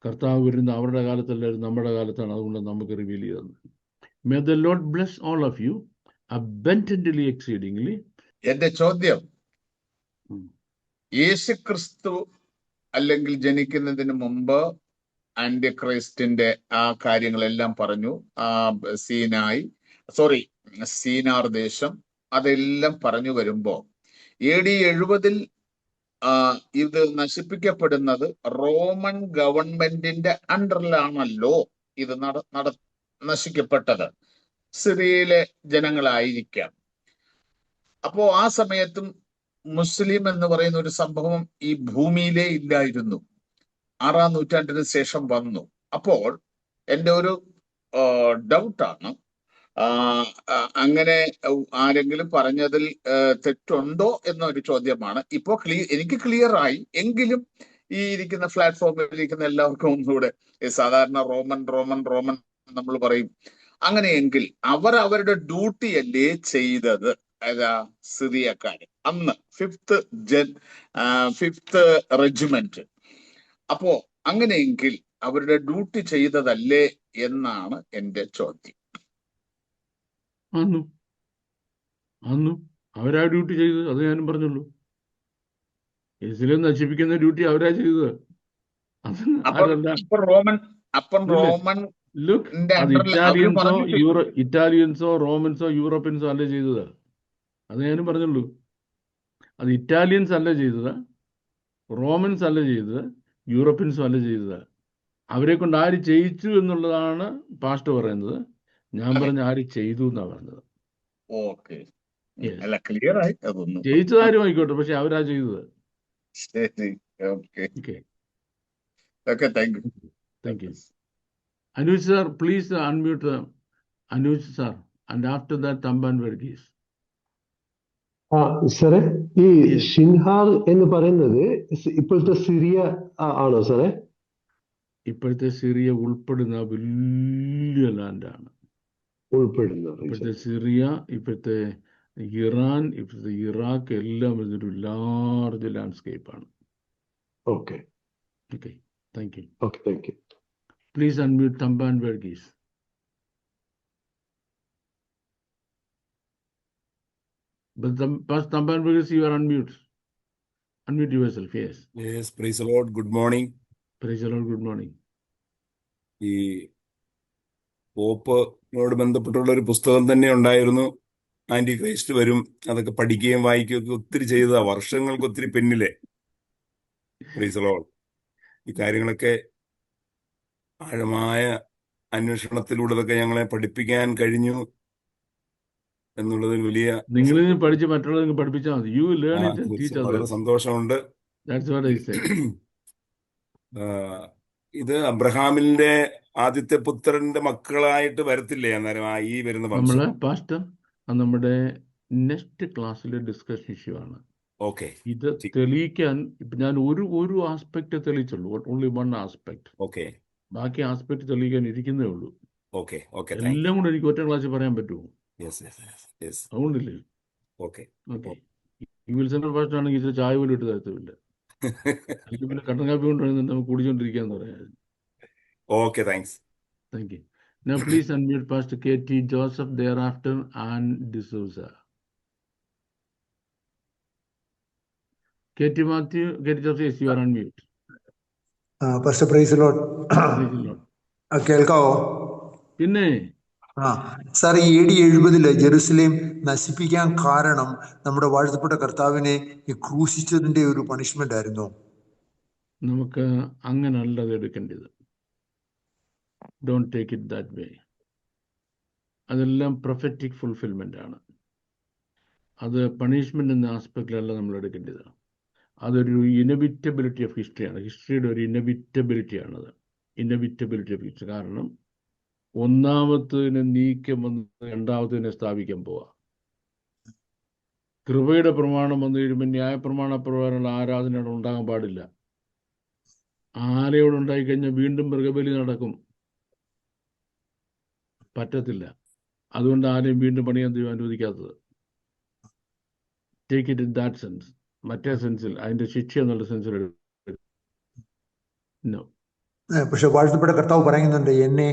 കർത്താവ് വരുന്ന അവരുടെ കാലത്തല്ലായിരുന്നു, നമ്മുടെ കാലത്താണ്. അതുകൊണ്ട് നമുക്ക് റിവീൽ ചെയ്തത്. May the Lord bless all of you abundantly, exceedingly. എന്റെ ചോദ്യം, യേശു ക്രിസ്തു അല്ലെങ്കിൽ ജനിക്കുന്നതിന് മുമ്പ് ആന്റിക്രൈസ്റ്റിന്റെ ആ കാര്യങ്ങളെല്ലാം പറഞ്ഞു. സീനാർ ദേശം അതെല്ലാം പറഞ്ഞു വരുമ്പോ AD 70 ഇത് നശിപ്പിക്കപ്പെടുന്നത് റോമൻ ഗവൺമെന്റിന്റെ അണ്ടറിലാണല്ലോ ഇത് നശിക്കപ്പെട്ടത്. സിറിയയിലെ ജനങ്ങളായിരിക്കാം. അപ്പോ ആ സമയത്തും മുസ്ലിം എന്ന് പറയുന്ന ഒരു സംഭവം ഈ ഭൂമിയിലേ ഇല്ലായിരുന്നു. 6-ാം നൂറ്റാണ്ടിന് ശേഷം വന്നു. അപ്പോൾ എൻ്റെ ഒരു ഡൗട്ടാണ്, അങ്ങനെ ആരെങ്കിലും പറഞ്ഞതിൽ തെറ്റുണ്ടോ എന്നൊരു ചോദ്യമാണ്. ഇപ്പോ എനിക്ക് ക്ലിയർ ആയി. എങ്കിലും ഈ ഇരിക്കുന്ന പ്ലാറ്റ്ഫോമിൽ ഇരിക്കുന്ന എല്ലാവർക്കും ഒന്നുകൂടെ, സാധാരണ റോമൻ നമ്മൾ പറയും. അങ്ങനെയെങ്കിൽ അവർ അവരുടെ ഡ്യൂട്ടി അല്ലേ ചെയ്തത്? സിറിയക്കാര് അന്ന് 5th റെജിമെന്റ്. അപ്പോ അങ്ങനെയെങ്കിൽ അവരുടെ ഡ്യൂട്ടി ചെയ്തതല്ലേ എന്നാണ് എന്റെ ചോദ്യം. അന്നു അവരാ ഡ്യൂട്ടി ചെയ്തത്. അത് ഞാനും പറഞ്ഞുള്ളൂ. ഇസ്ലാം നശിപ്പിക്കുന്ന ഡ്യൂട്ടി അവരാ ചെയ്തത്. ഇറ്റാലിയൻസോ റോമൻസോ യൂറോപ്യൻസോ അല്ല ചെയ്തത്. അത് ഞാനും പറഞ്ഞുള്ളൂ. അത് ഇറ്റാലിയൻസ് അല്ല ചെയ്തത്, റോമൻസ് അല്ല ചെയ്തത്, യൂറോപ്യൻസും അല്ല ചെയ്തത്. അവരെ കൊണ്ട് ആര് ചെയ്യിച്ചു എന്നുള്ളതാണ് പാസ്റ്റർ പറയുന്നത്. ഞാൻ പറഞ്ഞ ആര് ചെയ്തു എന്നാ പറഞ്ഞത്. ജയിച്ചതാരും ആയിക്കോട്ടെ, പക്ഷെ അവരാ ചെയ്തത്. Thank you. Anuj sir, please unmute Anuj sir, and after that Tamban Verghese. സാറേ, ഈ ഷിൻഹാർ എന്ന് പറയുന്നത് ഇപ്പോഴത്തെ സിറിയ ആണോ സാറേ? ഇപ്പോഴത്തെ സിറിയ ഉൾപ്പെടുന്ന വലിയ ലാൻഡാണ്. ഇപ്പോഴത്തെ സിറിയ, ഇപ്പോഴത്തെ ഇറാൻ, ഇപ്പോഴത്തെ ഇറാഖ് എല്ലാം ഒരു ലാർജ് ലാൻഡ്സ്കേപ്പ് ആണ്. Okay, thank you. Thank you. Please unmute Tamban Verghese. But Tamban Verghese, you are unmute. Unmute yourself, yes. Yes, praise the Lord. Good morning. Praise the Lord, good morning. ഈ പോപ്പിനോട് ബന്ധപ്പെട്ടുള്ള ഒരു പുസ്തകം തന്നെ ഉണ്ടായിരുന്നു, anti Christ വരും. അതൊക്കെ പഠിക്കുകയും വായിക്കുകയൊക്കെ ഒത്തിരി ചെയ്തതാ, വർഷങ്ങൾക്ക് ഒത്തിരി പിന്നിലെ. Price the Lord. ഈ കാര്യങ്ങളൊക്കെ ആഴമായ അന്വേഷണത്തിലൂടെ അതൊക്കെ ഞങ്ങളെ പഠിപ്പിക്കാൻ കഴിഞ്ഞു എന്നുള്ളത് വലിയ, നിങ്ങൾ പഠിച്ച് മറ്റുള്ളവർക്ക് പഠിപ്പിച്ചാൽ മതി. You learn it and teach others. വളരെ സന്തോഷമുണ്ട്. That's what I say. ഇത് അബ്രഹാമിന്റെ ആദ്യത്തെ പുത്രന്റെ മക്കളായിട്ട് വരത്തില്ലേ അന്നേരം ഈ വരുന്ന നമ്മള് പാസ്റ്റർ നമ്മുടെ നെക്സ്റ്റ് ക്ലാസ്സിലെ ഡിസ്കഷൻ ഇഷ്യൂ ആണ്. ഓക്കെ, ഇത് തെളിയിക്കാൻ ഇപ്പൊ ഞാൻ ഒരു ആസ്പെക്ട് തെളിയിച്ചുള്ളൂ, ഓൺലി വൺ ആസ്പെക്ട്. ഓക്കെ, ബാക്കി ആസ്പെക്ട് തെളിയിക്കാൻ ഇരിക്കുന്നേ ഉള്ളൂ. ഓക്കെ, എല്ലാം കൂടെ എനിക്ക് ഒറ്റ ക്ലാസ്സിൽ പറയാൻ പറ്റുമോ? അതുകൊണ്ടില്ലേ. ഓക്കെ, ഈ വിൽസൺ പാസ്റ്റർ ആണെങ്കിൽ ഇച്ചിരി ചായ പോലും ഇട്ട് തരത്തില്ല. പിന്നെ കട്ടൻ കാപ്പി കൊണ്ടുവരുന്നുണ്ട്, നമുക്ക് കുടിച്ചോണ്ടിരിക്കാന്ന് പറയാം. Okay, thanks. Thank you. Now please unmute Pastor KT Joseph thereafter and D'Souza. KT Joseph, yes, you are unmute. Pastor, praise the Lord. Praise the Lord. കേൾക്കാവോ? പിന്നെ സാർ, ഈ AD 70 ജെറുസലേം നശിപ്പിക്കാൻ കാരണം നമ്മുടെ വാഴ്ത്തപ്പെട്ട കർത്താവിനെ ഈ ക്രൂശിച്ചതിന്റെ ഒരു പണിഷ്മെന്റ് ആയിരുന്നു. നമുക്ക് അങ്ങനല്ല അത് എടുക്കേണ്ടത്. Don't take it that way. അതെല്ലാം പ്രൊഫറ്റിക് ഫുൾഫിൽമെന്റ് ആണ്. അത് പണിഷ്മെന്റ് എന്ന ആസ്പെക്റ്റിലല്ല നമ്മൾ എടുക്കേണ്ടത്. അതൊരു ഇനവിറ്റബിലിറ്റി ഓഫ് ഹിസ്റ്ററിയാണ്. ഹിസ്റ്ററിയുടെ ഒരു ഇനവിറ്റബിലിറ്റി ആണത്. ഇന്നവിറ്റബിലിറ്റി ഓഫ് ഇറ്റ്. കാരണം ഒന്നാമത്തതിനെ നീക്കം വന്ന് രണ്ടാമത്തതിനെ സ്ഥാപിക്കാൻ പോവാ. കൃപയുടെ പ്രമാണം വന്നു കഴിയുമ്പോൾ ന്യായപ്രമാണ പ്രകാരമുള്ള ആരാധന അവിടെ ഉണ്ടാകാൻ പാടില്ല. ആലയോട് ഉണ്ടായിക്കഴിഞ്ഞാൽ വീണ്ടും മൃഗബലി നടക്കും, പറ്റത്തില്ല. അതുകൊണ്ട് ആരെയും വീണ്ടും പണിയാൻ അനുവദിക്കാത്തത്. Take it in that sense. മറ്റേ സെൻസിൽ അതിന്റെ ശിക്ഷ എന്നുള്ള സെൻസിൽ നോ. പക്ഷെ വാഴ്ത്തപ്പെട്ട കർത്താവ് പറയുന്നുണ്ട്, എന്നെ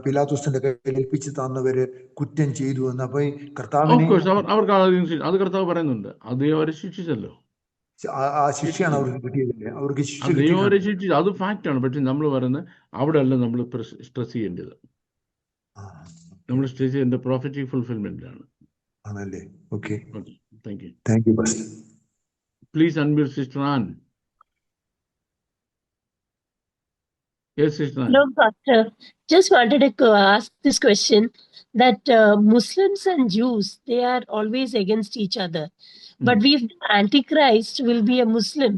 പിലാത്തോസിന്റെ കയ്യിൽ ഏൽപ്പിച്ച് തന്നവര് കുറ്റം ചെയ്തു എന്ന്. അപ്പൊ ഈ കർത്താവിനെ അവർക്ക് അത് കർത്താവ് പറയുന്നുണ്ട്. അത് അവരെ ശിക്ഷിച്ചല്ലോ. ആ ശിക്ഷയാണ് അവർക്ക് കിട്ടിയതില്ലേ? അവർക്ക് ശിക്ഷ ദൈവം അവരെ ശിക്ഷിച്ചു, അത് ഫാക്റ്റാണ്. പക്ഷെ നമ്മൾ പറയുന്നത് അവിടെ അല്ല നമ്മൾ സ്ട്രെസ് ചെയ്യേണ്ടത്. നമ്മൾ സ്ട്രെസ് ചെയ്യേണ്ട പ്രോഫറ്റിക് ഫുൾഫിൽമെന്റിലാണ്. ആണല്ലേ? Okay, thank you. Thank you pastor. Please unmute sister Ann. Yes, Sister Ann. Hello, Pastor. Just wanted to ask this question that Muslims and Jews, they are always against each other. But if the Antichrist will be a Muslim,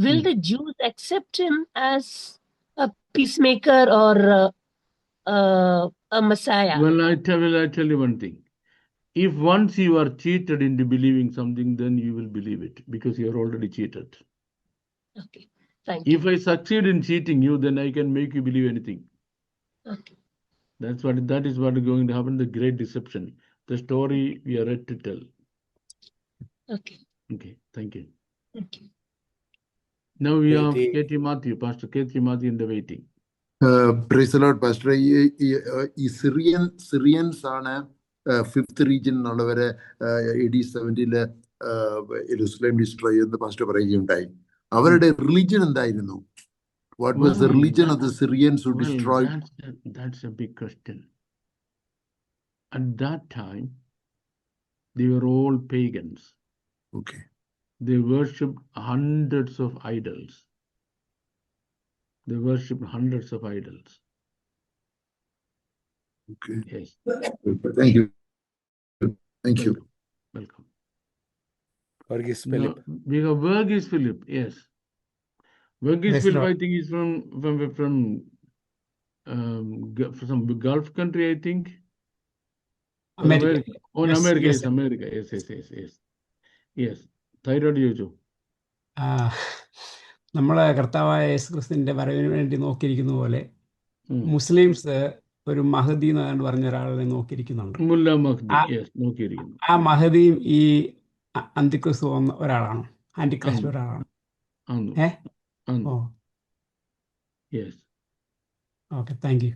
will the Jews accept him as a peacemaker or a Messiah? Well, I tell you one thing. If once you are cheated into believing something, then you will believe it because you are already cheated. Okay. Thank you. If I succeed in cheating you, then I can make you believe anything. Okay. That is what is going to happen, the great deception. The story we are ready to tell. Okay. Okay, thank you. Thank you. Now we have Katie Matthew, Pastor Katie Matthew in the waiting. Praise the Lord, Pastor. ഈ Syrians ആണ് fifth region എന്നുള്ളവരെ AD 70 Jerusalem destroy എന്ന് pastor പറയുകയുണ്ടായി. അവരുടെ religion എന്തായിരുന്നു? What was the religion of the Syrians who destroyed? That's a big question. At that time, they were all pagans. Okay. They worshipped hundreds of idols. Okay. Yes. Thank you. Thank you. Welcome. Vergis Philip. We have Vergis Philip. Yes. Vergis Philip, I think he's from some Gulf country, I think. America. Oh, Yes, America. yes, Yes, America. Yes. Yes. Thyroid ചോദിച്ചു. നമ്മളെ കർത്താവായ യേശുക്രിസ്തുവിന്റെ വരവിന് വേണ്ടി നോക്കിയിരിക്കുന്ന പോലെ Muslims ഒരു മഹദി എന്ന് പറഞ്ഞ ഒരാളെ നോക്കിയിരിക്കുന്നുണ്ട്. മുല്ല മഹ്ദി, yes, നോക്കിയിരിക്കുന്നു. ആ മഹദിയും ഈ അന്തിക്രിസ്തു ഒരാളാണോ? ആന്റിക്രിസ്റ്റ് ഒരാളാണോ? ഓ, Yes. Okay, thank you.